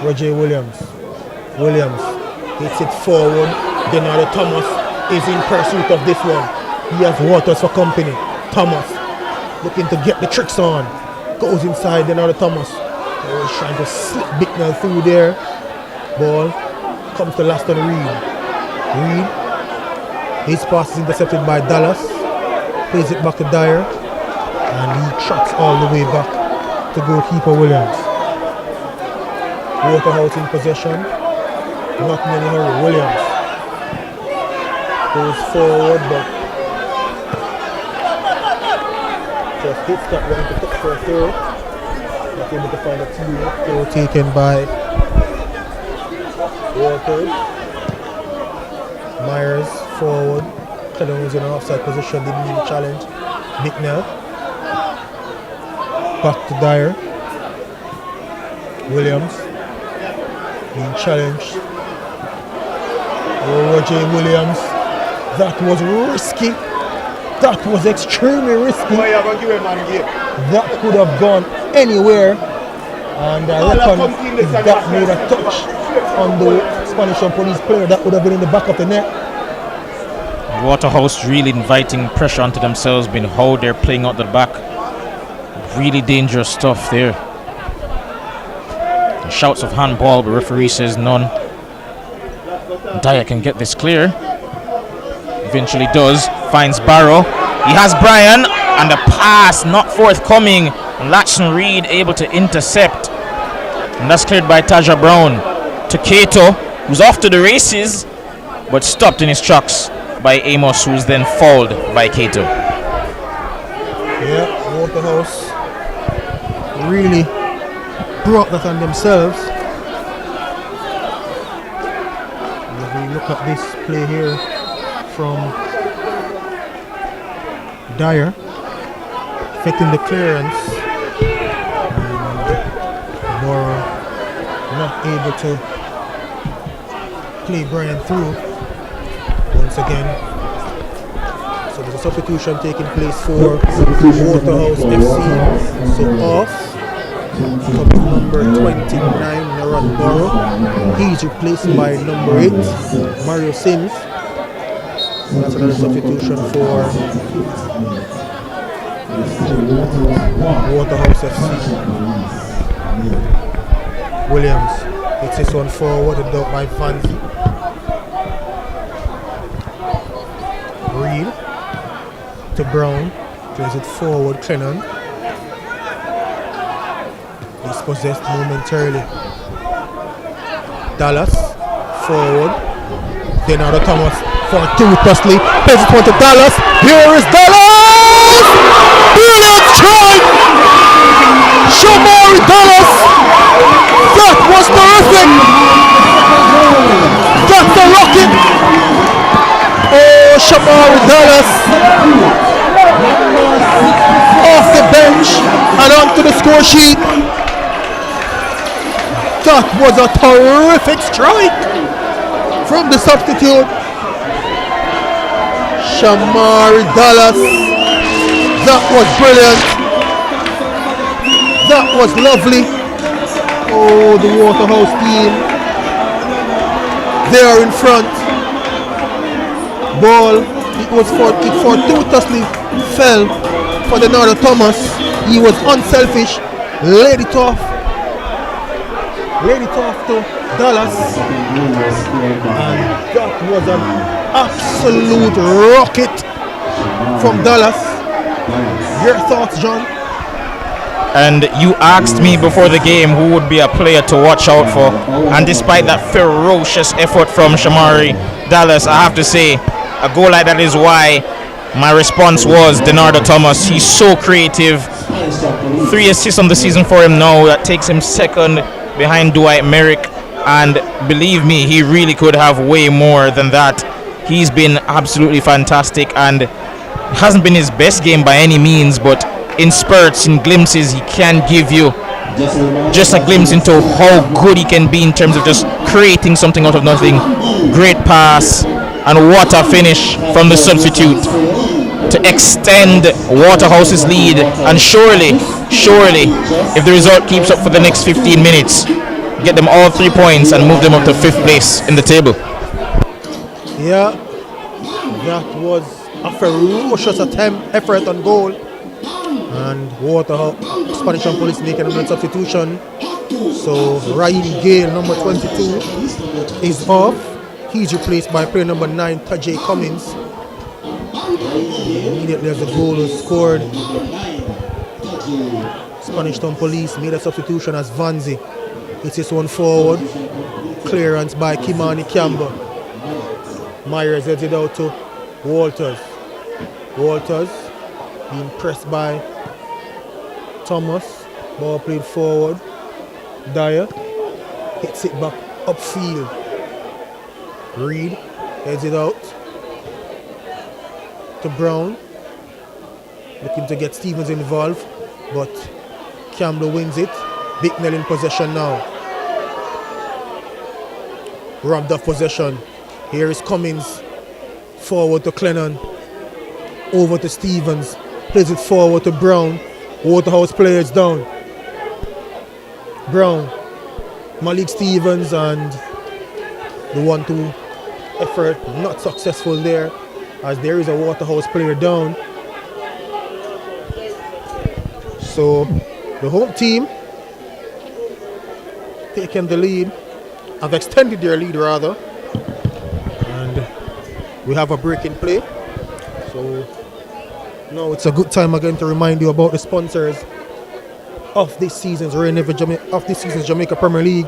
Roger Williams. Williams hits it forward. Denardo Thomas is in pursuit of this one. He has Waters for company. Thomas looking to get the tricks on. Goes inside Denardo Thomas. He's trying to slip Bicknell through there. Ball comes to Laston Reed. Reed. His pass is intercepted by Dallas. Plays it back to Dyer. And he tracks all the way back to goalkeeper Williams. Waterhouse in possession. Not in any hurry. Williams goes forward, but Just hits that one to touch for a throw. Not able to find a throw taken by Walters. Myers forward. Clennon was in an offside position, didn't need a challenge. Bicknell. Back to Dyer. Williams being challenged. Oh, Roger Williams. That was risky. That was extremely risky. That could have gone anywhere. And I reckon if that made a touch on the Spanish police player, that would have been in the back of the net. Waterhouse really inviting pressure onto themselves, being how they're playing out the back. Really dangerous stuff there. Shouts of handball, but referee says none. Dyer can get this clear. Eventually does. Finds Barrow. He has Brian, and the pass not forthcoming. Latson Reed able to intercept. And that's cleared by Taja Brown to Cato, who's off to the races, but stopped in his tracks by Amos, who's then fouled by Cato. Yeah, Waterhouse really brought that on themselves. If we look at this play here from Dyer, affecting the clearance, and Borough not able to play Brian through once again. So there's a substitution taking place for Waterhouse FC. So off coming number 29, Naran Borough. He's replaced by number 8, Mario Sims. So that's another substitution for Waterhouse FC. Williams hits this one forward and out by Fancy. Reed to Brown, plays it forward, Clennon. Dispossessed momentarily. Dallas forward. Denardo Thomas fortuitously plays it one to Dallas. Here is Dallas! Brilliant strike! Shamari Dallas! That was terrific! That's a rocket! Oh, Shamari Dallas! Off the bench and onto the score sheet. That was a terrific strike from the substitute. Shamari Dallas. That was brilliant. That was lovely. Oh, the Waterhouse team. They are in front. Ball. It fortuitously fell for Denardo Thomas. He was unselfish. Laid it off to Dallas. And that was an absolute rocket from Dallas. Your thoughts, John? And you asked me before the game who would be a player to watch out for, and despite that ferocious effort from Shamari Dallas, I have to say a goal like that is why my response was Denardo Thomas. He's so creative. 3 assists on the season for him now. That takes him second behind Dwight Merrick, and believe me, he really could have way more than that. He's been absolutely fantastic, and hasn't been his best game by any means, but in spurts, in glimpses, he can give you just a glimpse into how good he can be in terms of just creating something out of nothing. Great pass, and what a finish from the substitute to extend Waterhouse's lead. And surely, if the result keeps up for the next 15 minutes, get them all 3 points and move them up to 5th place in the table. Yeah, that was a ferocious effort on goal. And Waterhouse, Spanish Police making a substitution. So Ryan Gale, number 22, is off. He's replaced by player number 9, Tajay Cummins. Immediately as the goal was scored, Spanish Town Police made a substitution as Vanzi. It's this one forward. Clearance by Kimani Campbell. Myers headed out to Walters. Walters being pressed by Thomas. Ball played forward. Dyer hits it back upfield. Reed heads it out to Brown. Looking to get Stevens involved, but Campbell wins it. Bicknell in possession now. Robbed of possession. Here is Cummins. Forward to Clennon. Over to Stevens. Plays it forward to Brown. Waterhouse players down. Brown. Malik Stevens and the 1-2 effort not successful there, as there is a Waterhouse player down. So the home team taking the lead, have extended their lead rather, and we have a break in play. So now it's a good time again to remind you about the sponsors of this season's Jamaica Premier League.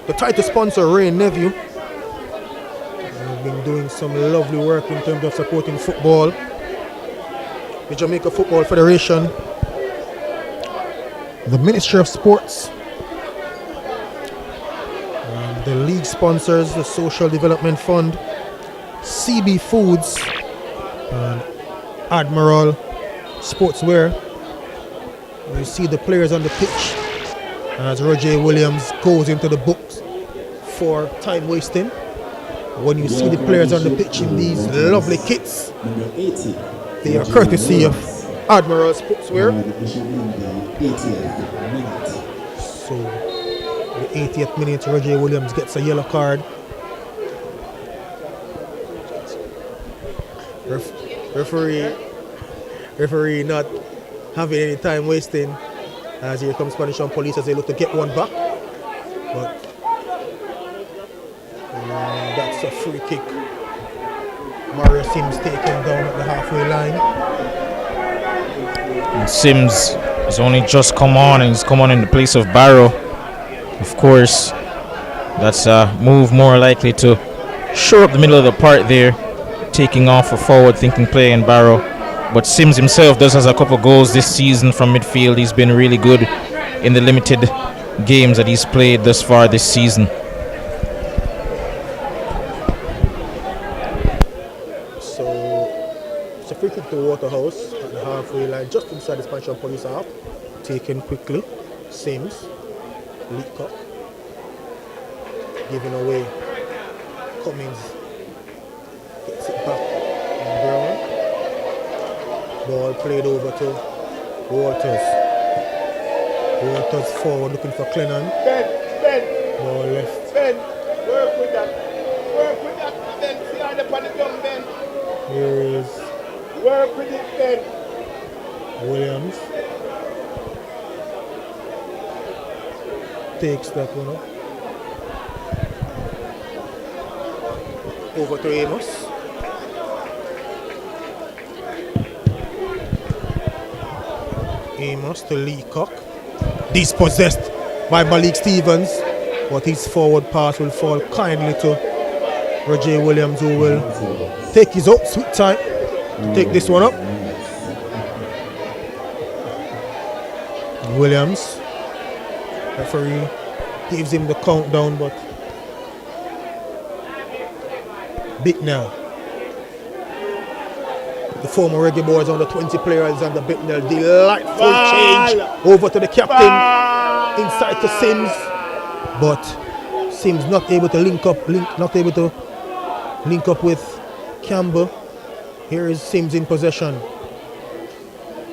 The title sponsor, Ray Nephew, have been doing some lovely work in terms of supporting football. The Jamaica Football Federation, the Ministry of Sports, and the league sponsors, the Social Development Fund, CB Foods, and Admiral Sportswear. You see the players on the pitch as Roger Williams goes into the books for time wasting. When you see the players on the pitch in these lovely kits, they are courtesy of Admiral Sportswear. So the 80th minute, Roger Williams gets a yellow card. Referee not having any time wasting, as here comes Spanish and police as they look to get one back. But that's a free kick. Mario Sims taken down at the halfway line. And Sims has only just come on, and he's come on in the place of Barrow. Of course, that's a move more likely to shore up the middle of the park there, taking off a forward-thinking play in Barrow. But Sims himself does has a couple goals this season from midfield. He's been really good in the limited games that he's played thus far this season. So it's a free kick to Waterhouse at the halfway line, just inside the Spanish and police half. Taken quickly. Sims. Leak up. Given away. Cummins gets it back. And Brown. Ball played over to Walters. Walters forward looking for Clennon. Ball left. Work with that. Ben. See how they put it down, Ben. Here is Work with it, Ben. Williams. Takes that one up. Over to Amos. Amos to Leacock. Dispossessed by Malik Stevens, but his forward pass will fall kindly to Roger Williams, who will take his out sweet time to take this one up. Williams, referee gives him the countdown, but Bicknell, the former Reggae Boys under 20 players under Bicknell, delightful change over to the captain, inside to Sims, but Sims not able to link up with Campbell. Here is Sims in possession.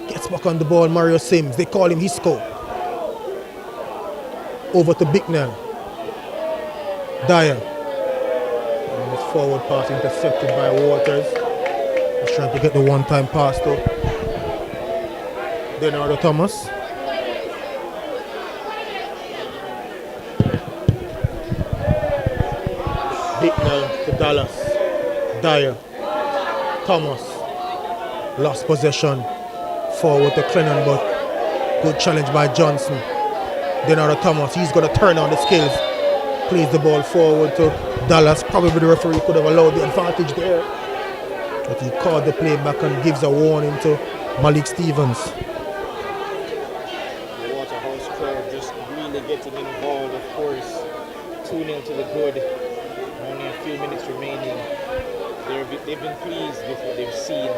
Gets back on the ball, Mario Sims. They call him Hisco. Over to Bicknell. Dyer. And his forward pass intercepted by Waters. He's trying to get the one-time pass to Leonardo Thomas. Bicknell to Dallas. Dyer. Thomas. Lost possession. Forward to Clennon, but good challenge by Johnson. Leonardo Thomas, he's going to turn on the skills. Plays the ball forward to Dallas. Probably the referee could have allowed the advantage there, but he called the play back and gives a warning to Malik Stevens. really getting involved, of course. 2-0 to the good. Only a few minutes remaining. They've been pleased with what they've seen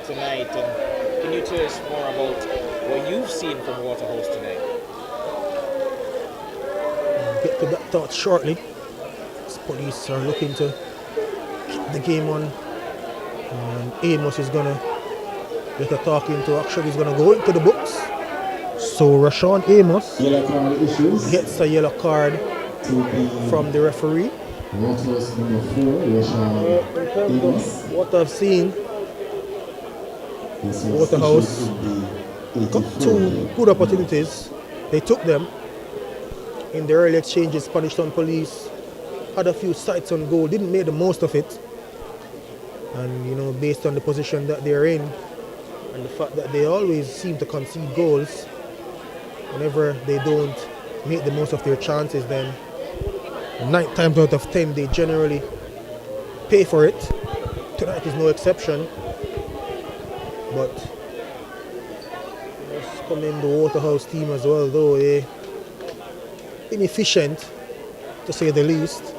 tonight. And can you tell us more about what you've seen from Waterhouse tonight? Get to that thought shortly. Police are looking to keep the game on. And Amos is going to get a talking to. Actually, he's going to go into the books. So Rashawn Amos gets a yellow card from the referee. Waterhouse number 4, Rashawn Amos. What I've seen, Waterhouse got 2 good opportunities. They took them. In the early exchanges, Spanish Town Police had a few sights on goal, didn't make the most of it. And you know, based on the position that they're in and the fact that they always seem to concede goals, whenever they don't make the most of their chances, then 9 times out of 10 they generally pay for it. Tonight is no exception. But let's commend the Waterhouse team as well, though they inefficient to say the least.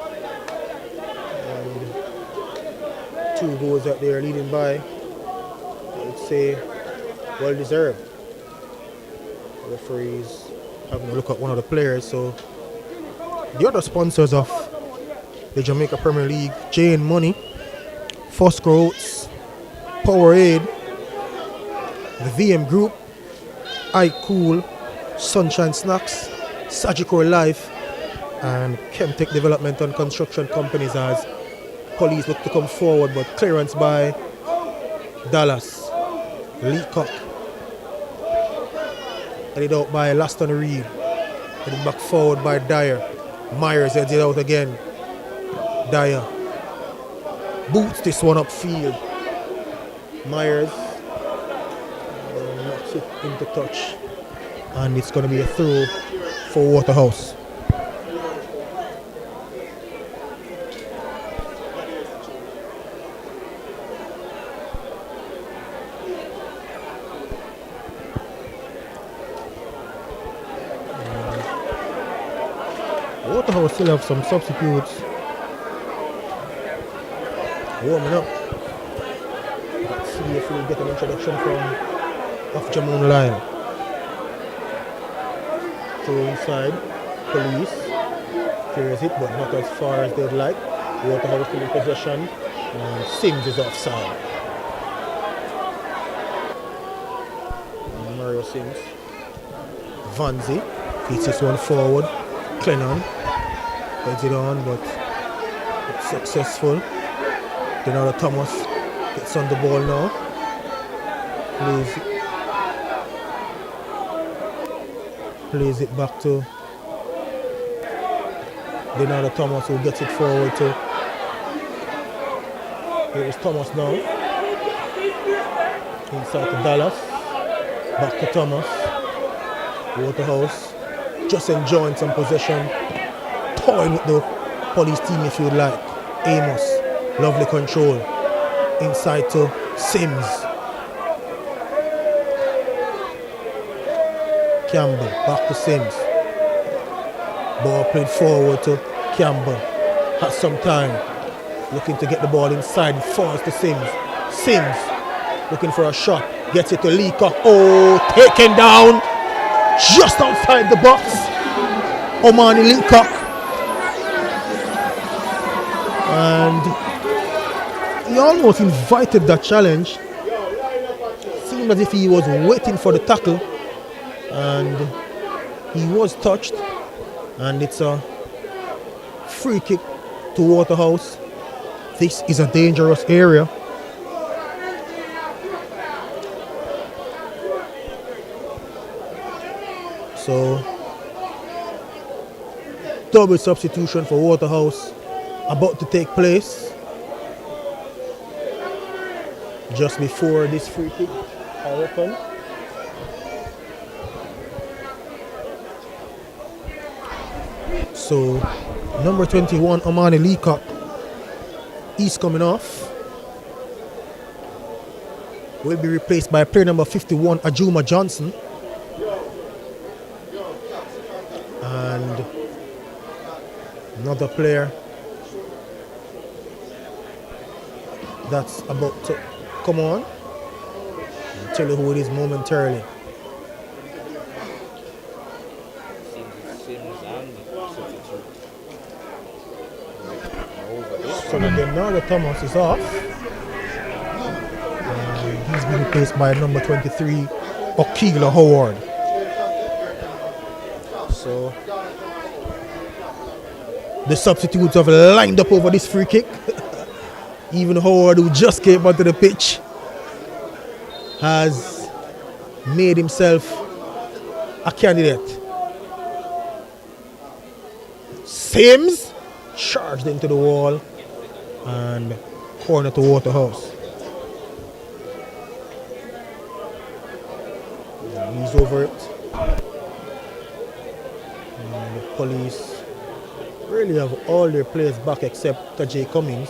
And 2 goals that they are leading by, I would say well deserved. The referees having a look at one of the players. So the other sponsors of the Jamaica Premier League, Jane Money, Fosco Oats, Powerade, the VM Group, iCool, Sunshine Snacks, Sagicor Life, and Chemtech Development and Construction Companies as police look to come forward, but clearance by Dallas, Leacock, headed out by Laston Reed, headed back forward by Dyer. Myers heads it out again. Dyer boots this one upfield. Myers knocks it into touch, and it's going to be a throw for Waterhouse. Waterhouse still have some substitutes warming up. Let's see if we get an introduction from Jamon Lyle. Throw inside, police clears it, but not as far as they'd like. Waterhouse still in possession, and Sims is offside. Mario Sims. Vanzi feeds this one forward. Clennon heads it on, but it's successful. Denaro Thomas gets on the ball now. Plays it back to Denaro Thomas, who gets it forward to. Here is Thomas now. Inside to Dallas. Back to Thomas. Waterhouse just enjoying some possession, toying with the police team if you would like. Amos, lovely control. Inside to Sims. Campbell, back to Sims. Ball played forward to Campbell. Has some time. Looking to get the ball inside, falls to Sims. Sims, looking for a shot. Gets it to Leacock. Oh, taken down. Just outside the box, Omani Leacock, and he almost invited that challenge. Seemed as if he was waiting for the tackle, and he was touched, and it's a free kick to Waterhouse. This is a dangerous area. So, double substitution for Waterhouse about to take place just before this free kick, I reckon. So, number 21, Omani Leacock, he's coming off. Will be replaced by player number 51, Ajuma Johnson. And another player that's about to come on. I'll tell you who it is momentarily. So Leonardo Thomas is off. He's been replaced by number 23, Okila Howard. So the substitutes have lined up over this free kick. Even Howard, who just came onto the pitch, has made himself a candidate. Sims charged into the wall and corner to Waterhouse. He's over it. And the police really have all their players back except Tajay Cummings.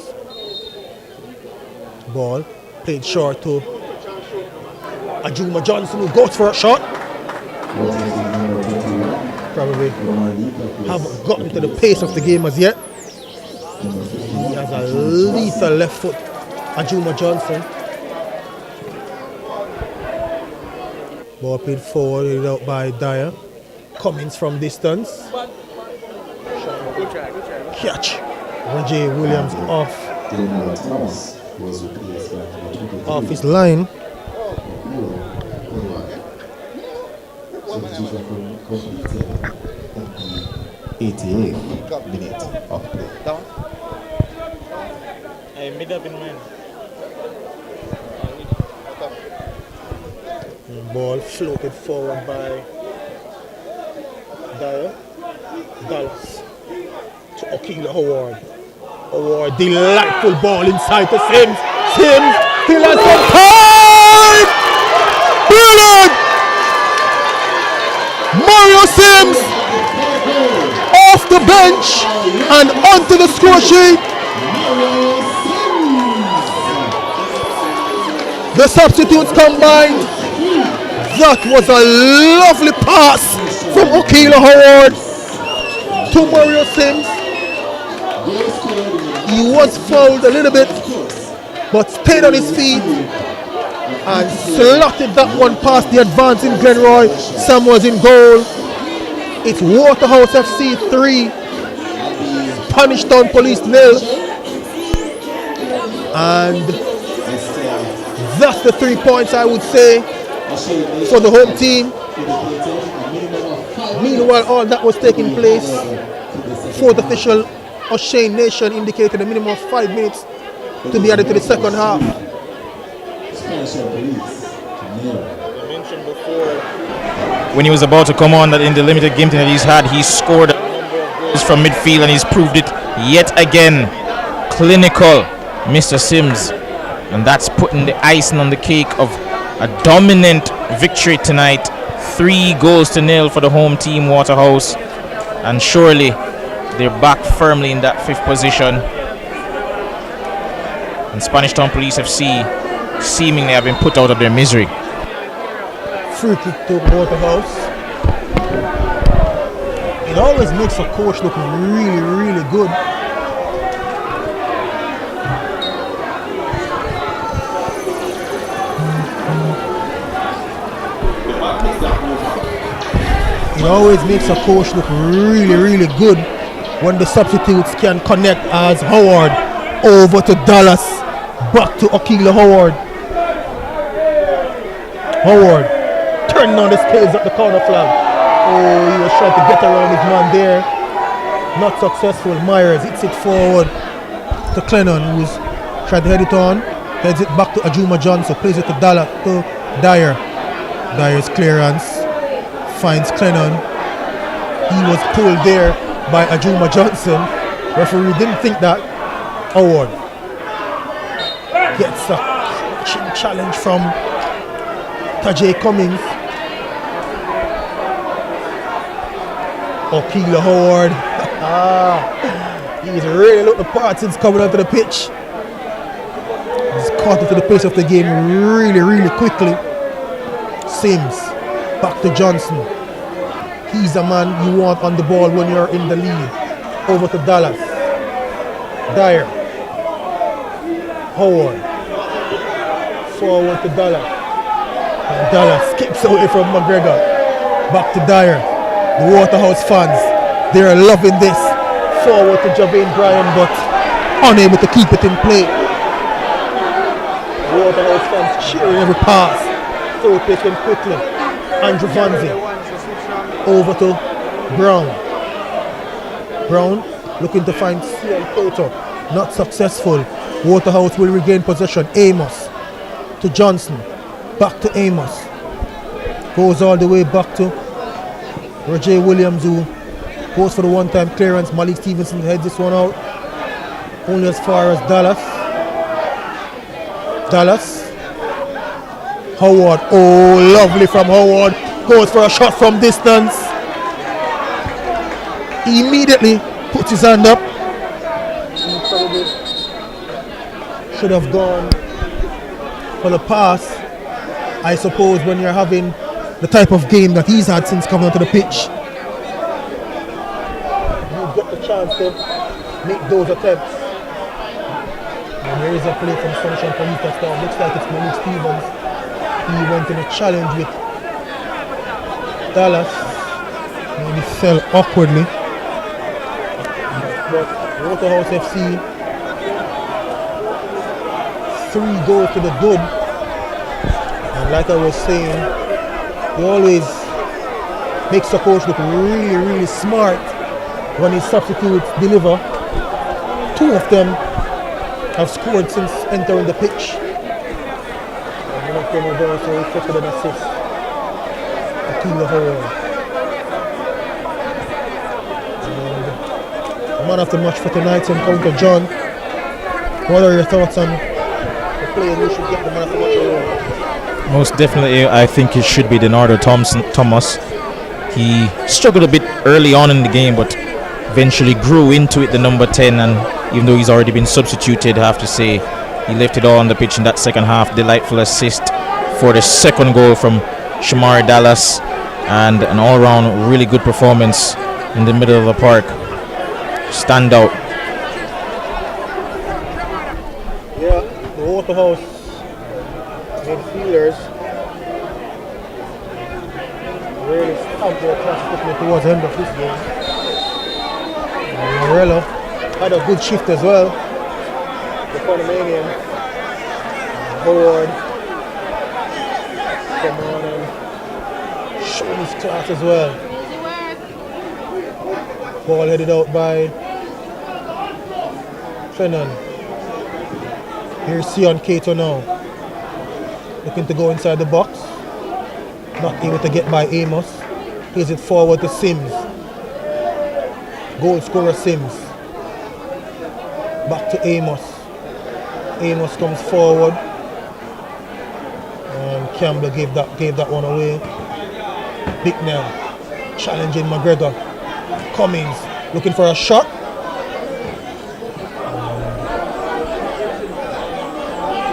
Ball played short to Ajuma Johnson, who goes for a shot. Probably haven't gotten to the pace of the game as yet. He has a lethal left foot, Ajuma Johnson. Ball played forward out by Dyer. Cummings from distance. Catch. Reggie Williams off his line. Substitution completed in the 88th minute of play. I made up in mind. Ball floated forward by Dyer. Dallas to Okila Howard. Howard, delightful ball inside to Sims. Sims still has some time! Brilliant! Mario Sims off the bench and onto the score sheet. The substitutes combined. That was a lovely pass from Okila Howard to Mario Sims. He was fouled a little bit, but stayed on his feet and slotted that one past the advancing Glenroy. Sam was in goal. It's Waterhouse FC 3, Spanish Town Police 0. And that's the 3 points, I would say, for the home team. Meanwhile, all that was taking place. Fourth official O'Shane Nation indicated a minimum of 5 minutes to be added to the second half. I mentioned before when he was about to come on that in the limited game that he's had, he scored a number of goals from midfield, and he's proved it yet again. Clinical, Mr. Sims, and that's putting the icing on the cake of a dominant victory tonight. 3-0 for the home team, Waterhouse, and surely they're back firmly in that 5th position. And Spanish Town Police FC seemingly have been put out of their misery. Free kick to Waterhouse. It always makes a coach look really, really good. It always makes a coach look really, really good when the substitutes can connect as Howard over to Dallas, back to Okila Howard. Howard turning on the scales at the corner flag. Oh, he was trying to get around his man there. Not successful. Myers hits it forward to Clennon, who's trying to head it on. Heads it back to Ajuma Johnson. Plays it to Dyer. Dyer's clearance finds Clennon. He was pulled there by Ajuma Johnson. Referee didn't think that. Howard gets a challenge from Tajay Cummings. Okila Howard. He's really looked the part since coming onto the pitch. He's caught into the pace of the game really, really quickly. Sims back to Johnson. He's a man you want on the ball when you're in the lead. Over to Dallas. Dyer. Howard. Forward to Dallas. And Dallas skips away from McGregor. Back to Dyer. The Waterhouse fans, they're loving this. Forward to Javane Bryan, but unable to keep it in play. Waterhouse fans cheering every pass. Throw taken quickly. Andrew Vanzi. Over to Brown. Brown looking to find CL Cato. Not successful. Waterhouse will regain possession. Amos to Johnson. Back to Amos. Goes all the way back to Roger Williams, who goes for the one-time clearance. Malik Stevenson heads this one out. Only as far as Dallas. Dallas. Howard. Oh, lovely from Howard. Goes for a shot from distance. Immediately puts his hand up. He probably should have gone for the pass. I suppose when you're having the type of game that he's had since coming onto the pitch, you get the chance to make those attempts. And there is a play from Sunshine Police that looks like it's Malik Stevens. He went in a challenge with Dallas and he fell awkwardly. But Waterhouse FC, 3 goals to the good. And like I was saying, he always makes the coach look really, really smart when his substitutes deliver. 2 of them have scored since entering the pitch. And one of them has also effected an assist. Akila Howard. And man of the match for tonight's encounter, John. What are your thoughts on the player who should get the man of the match award? Most definitely, I think it should be Denardo Thomas. He struggled a bit early on in the game, but eventually grew into it, the number 10, and even though he's already been substituted, I have to say he left it all on the pitch in that second half. Delightful assist for the second goal from Shamari Dallas, and an all-round really good performance in the middle of the park. Stand out. Yeah, the Waterhouse midfielders really stamped their class towards the end of this game. Morello had a good shift as well. The Panamanian Howard come on and show his class as well. Ball headed out by Fennan. Here's Sion Cato now. Looking to go inside the box. Not able to get by Amos. Here's it forward to Sims. Goal scorer Sims. Back to Amos. Amos comes forward. And Campbell gave that one away. Bicknell challenging McGregor. Cummings looking for a shot.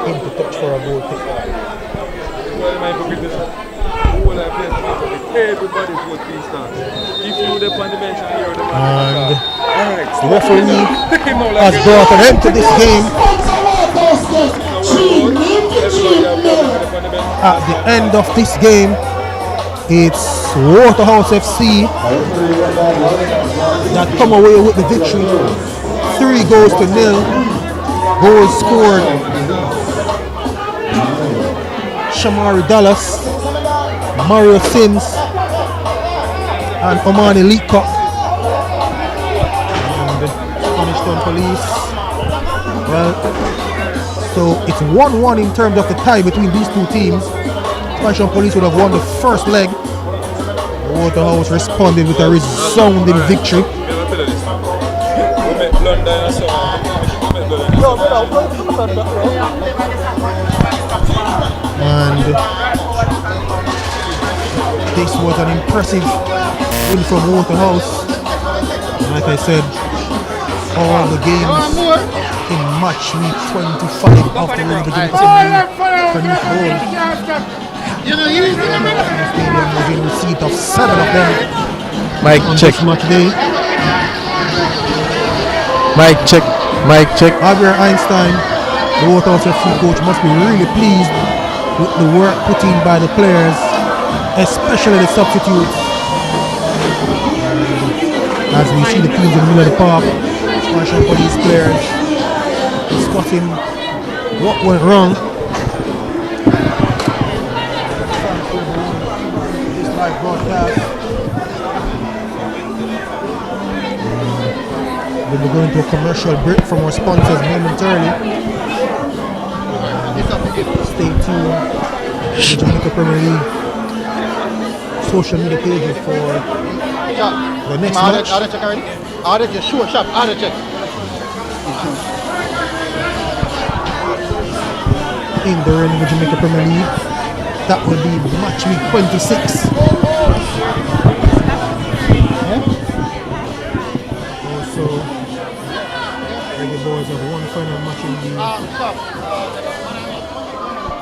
Into touch for a goal kick. And the referee has brought an end to this game. At the end of this game, it's Waterhouse FC that come away with the victory. 3 goals to 0. Goals scored Shamari Dallas, Mario Sims, and Omani Leacock. And Punishton Police. Well, so it's 1-1 in terms of the tie between these 2 teams. Punishton Police would have won the first leg. Waterhouse responded with a resounding victory. And this was an impressive win from Waterhouse. And like I said, all the games in match week 25 after winning the Jamaica produced goals. Stadium was in receipt of 7 of them. Mic on check. this match day. Mic check. Mic check. Javier Einstein, the Waterhouse FC coach, must be really pleased with the work put in by the players, especially the substitutes. As we see the teams in the middle of the park, especially for these players, discussing what went wrong. This live broadcast. We'll be going to a commercial break from our sponsors momentarily. Stay tuned to the Jamaica Premier League social media pages for the next match. Order check already? Order check, sure, sharp, order check. In the reign of the Jamaica Premier League, that will be match week 26. Also, the boys have one final match in the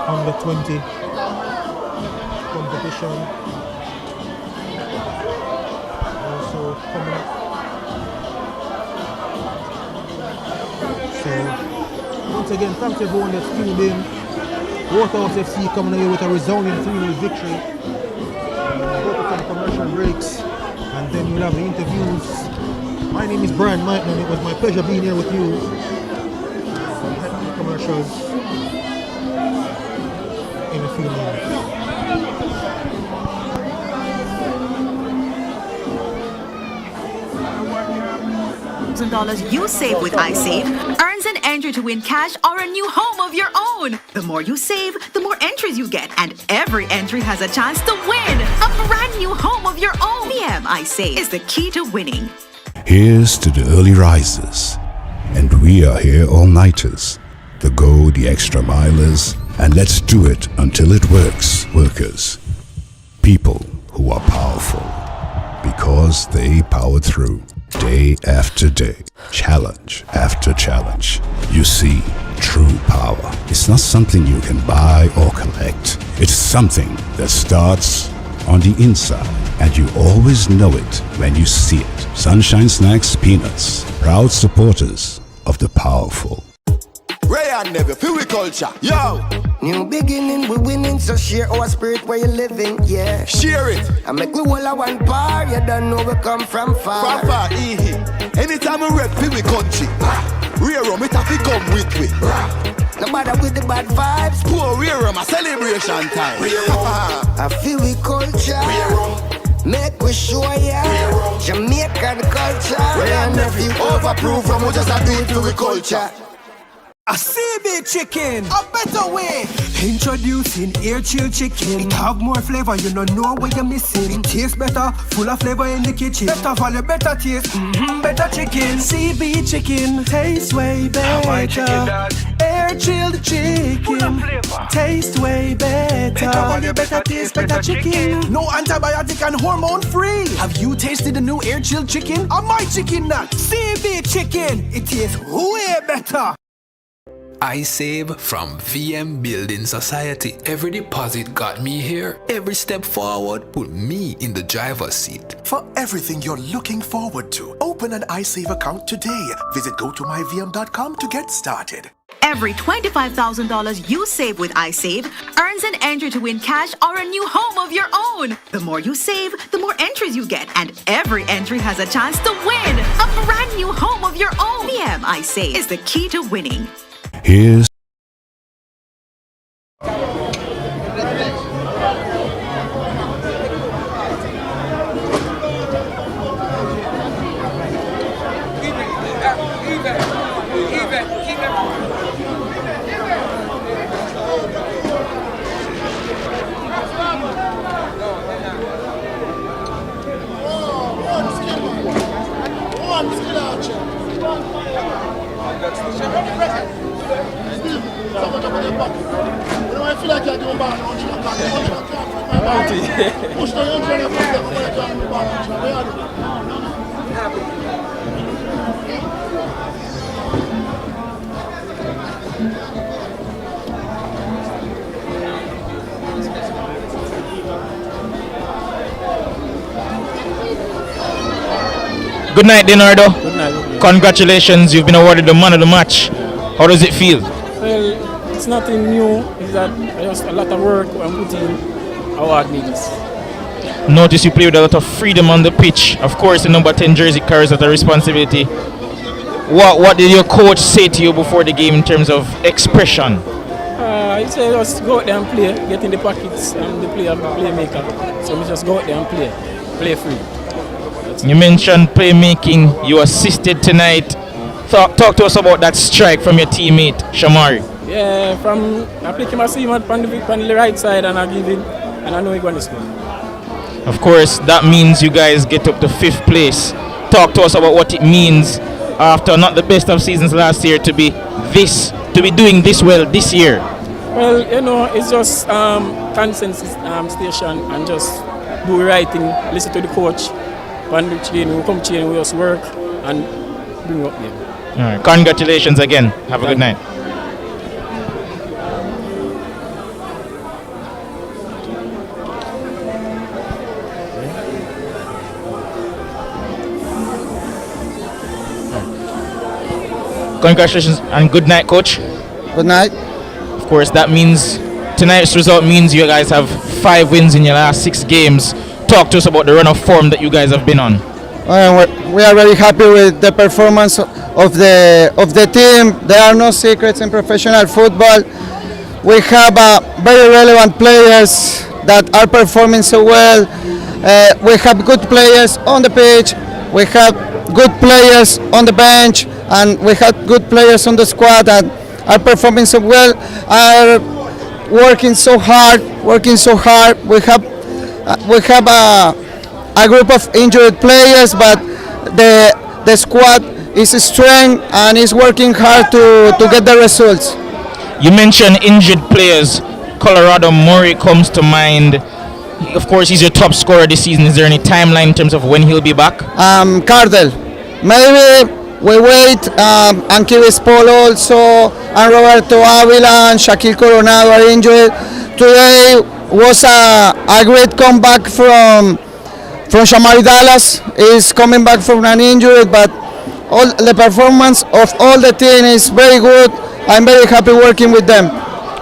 under 20 competition. Also coming up. So once again, thanks everyone that's tuned in. Waterhouse FC coming away with a resounding 3-0 victory. Go to some commercial breaks and then we'll have the interviews. My name is Brian Martin and it was my pleasure being here with you. Some commercials in a few minutes. $1,000 you save with iSave earns an entry to win cash or a new home of your own. The more you save, the more entries you get, and every entry has a chance to win a brand new home of your own. VM iSave is the key to winning. Here's to the early risers, and we are here all-nighters, the go the extra milers, and let's do it until it works, workers. People who are powerful, because they power through, day after day, challenge after challenge. You see, true power is not something you can buy or collect. It's something that starts on the inside, and you always know it when you see it. Sunshine Snacks Peanuts, proud supporters of the powerful. Ray and Never, feel we culture. Yo! New beginning, we winning, so share our spirit where you living, yeah. Share it. I make we all a one par, you don't know we come from far. From far, anytime we rep, feel we country. Rear rum, it have to come with we. No matter with the bad vibes. Poor rear rum, a celebration time. I feel we culture. Make we show ya Jamaican culture. Ray and Never, overproof from we just a do it to we culture. A CB chicken, a better way. Introducing air chill chicken. It have more flavor, you don't know what you're missing. It tastes better, full of flavor in the kitchen. Better value, better taste, better chicken. CB chicken, tastes way better. Air chilled chicken, tastes way better. Better value, better taste, better chicken. No antibiotic and hormone free. Have you tasted the new air chilled chicken? Or my chicken nut? CB chicken, it tastes way better. I save from VM Building Society. Every deposit got me here. Every step forward put me in the driver's seat. For everything you're looking forward to, open an iSave account today. Visit gotomyvm.com to get started. Every $25,000 you save with iSave earns an entry to win cash or a new home of your own. The more you save, the more entries you get, and every entry has a chance to win a brand new home of your own. VM iSave is the key to winning. Here's Good night, Leonardo. Good night. Congratulations, you've been awarded the man of the match. How does it feel? Well, it's nothing new. It's that just a lot of work I'm putting award me this. Notice you play with a lot of freedom on the pitch. Of course, the number 10 jersey carries that responsibility. What did your coach say to you before the game in terms of expression? He said just go out there and play, get in the pockets and the playmaker. So we just go out there and play free. You mentioned playmaking, you assisted tonight. Talk to us about that strike from your teammate, Shamari. Yeah, I pick him, I see him on the right side and I give him, and I know he's going to score. Of course, that means you guys get up to 5th place. Talk to us about what it means after not the best of seasons last year to be doing this well this year. Well, it's just consensus station and just do the right thing, listen to the coach, and we come train, we just work and bring up there. All right, congratulations again. Have a good night. Congratulations and good night, coach. Good night. Of course, that means tonight's result means you guys have 5 wins in your last 6 games. Talk to us about the run of form that you guys have been on. We are very happy with the performance of the team. There are no secrets in professional football. We have very relevant players that are performing so well. We have good players on the pitch. We have good players on the bench, and we have good players on the squad that are performing so well. Are working so hard. We have a group of injured players, but the squad is strong and is working hard to get the results. You mentioned injured players. Colorado Murray comes to mind. Of course, he's your top scorer this season. Is there any timeline in terms of when he'll be back? Cardell. Maybe we wait. And Kivis Paul also, and Roberto Avila and Shaquille Coronado are injured. Today was a great comeback from Shamari Dallas. Is coming back from an injury, but all the performance of all the team is very good. I'm very happy working with them.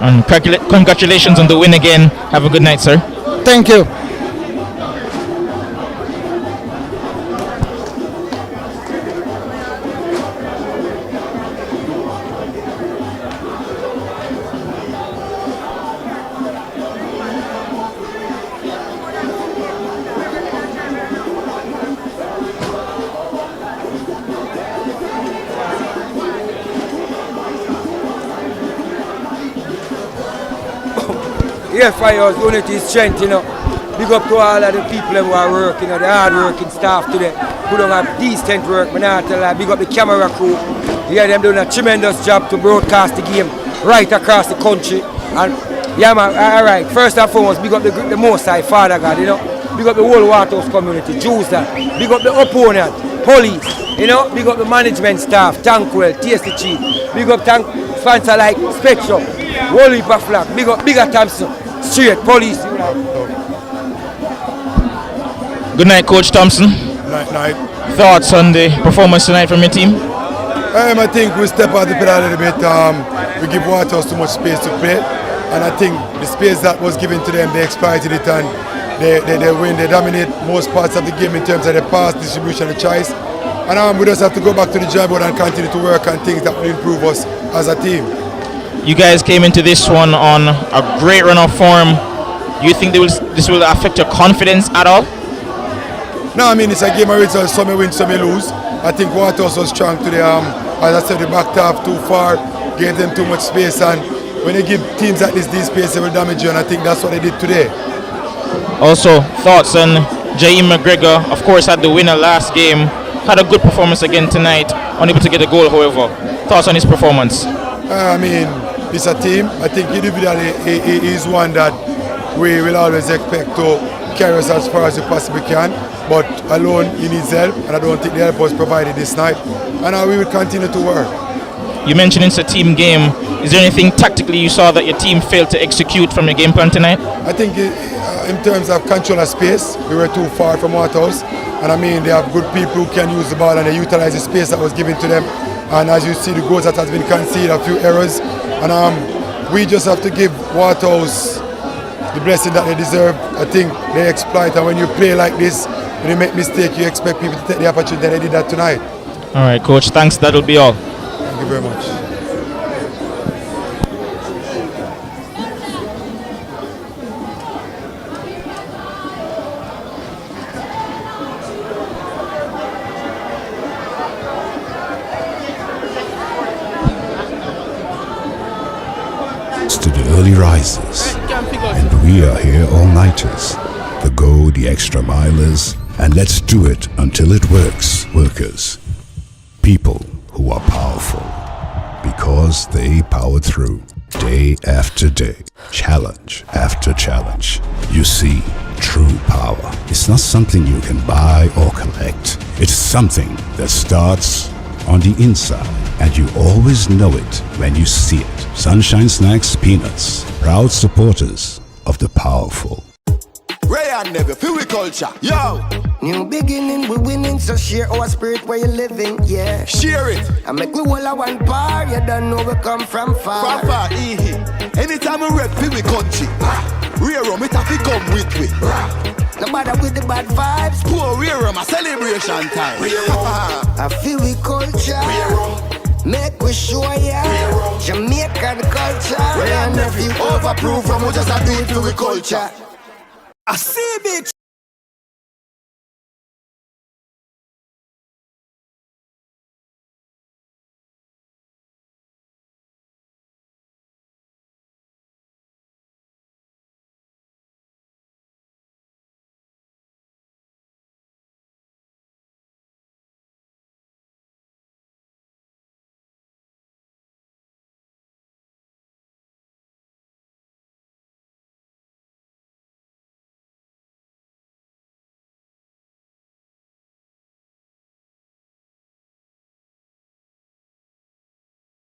And congratulations on the win again. Have a good night, sir. Thank you. Here fires, unity, strength, Big up to all of the people who are working, the hard working staff today, who don't have decent work. Big up the camera crew. Yeah, them doing a tremendous job to broadcast the game right across the country. And yeah, man, all right. First and foremost, big up the Most High Father God, Big up the whole Waterhouse community, Jews that. Big up the opponent, police, Big up the management staff, Tankwell, TSC Chief. Big up sponsor like Spectrum, Wally Flag. Big up Bigger Thompson. Straight police. Good night, Coach Thompson. Night. Thoughts on the performance tonight from your team? I think we step out the pedal a little bit. We give Waterhouse too much space to play, and I think the space that was given to them, they exploited it, and they win. They dominate most parts of the game in terms of the pass, distribution, and choice. And we just have to go back to the drawing board and continue to work on things that will improve us as a team. You guys came into this one on a great run of form. Do you think this will affect your confidence at all? No, I mean, it's a game of results. Some may win, some may lose. I think Waterhouse was strong today. As I said, the back half too far, gave them too much space, and when you give teams at least this space, they will damage you, and I think that's what they did today. Also, thoughts on Jaheim McGregor, of course, had the winner last game, had a good performance again tonight, unable to get a goal, however. Thoughts on his performance? I mean, it's a team. I think individually he is one that we will always expect to carry us as far as we possibly can, but alone he needs help, and I don't think the help was provided this night, and we will continue to work. You mentioned it's a team game. Is there anything tactically you saw that your team failed to execute from your game plan tonight? I think in terms of control of space, we were too far from Waterhouse, And I mean, they have good people who can use the ball and they utilize the space that was given to them. And as you see, the goals that has been conceded, a few errors. And we just have to give Waterhouse the blessing that they deserve. I think they exploit, and when you play like this, when you make mistake, you expect people to take the opportunity, and they did that tonight. All right, coach, thanks. That'll be all. Thank you very much. To the early risers, and we are here all-nighters, the go, the extra milers, and let's do it until it works, workers. People who are powerful because they power through day after day, challenge after challenge. You see, true power is not something you can buy or collect. It's something that starts on the inside, and you always know it when you see it. Sunshine Snacks Peanuts, proud supporters of the powerful. Ray and Never, feel we culture, yo! New beginning, we winning, so share our spirit where you living, yeah. Share it! I make we all a one par, you don't know we come from far. From far, anytime we rep, feel we country. Rear it have to come with me. No matter with the bad vibes. Poor rear a celebration time. I feel we culture. Make we show ya Jamaican culture. Ray and Nephew overproof from we just a do it for we culture. I see bitch.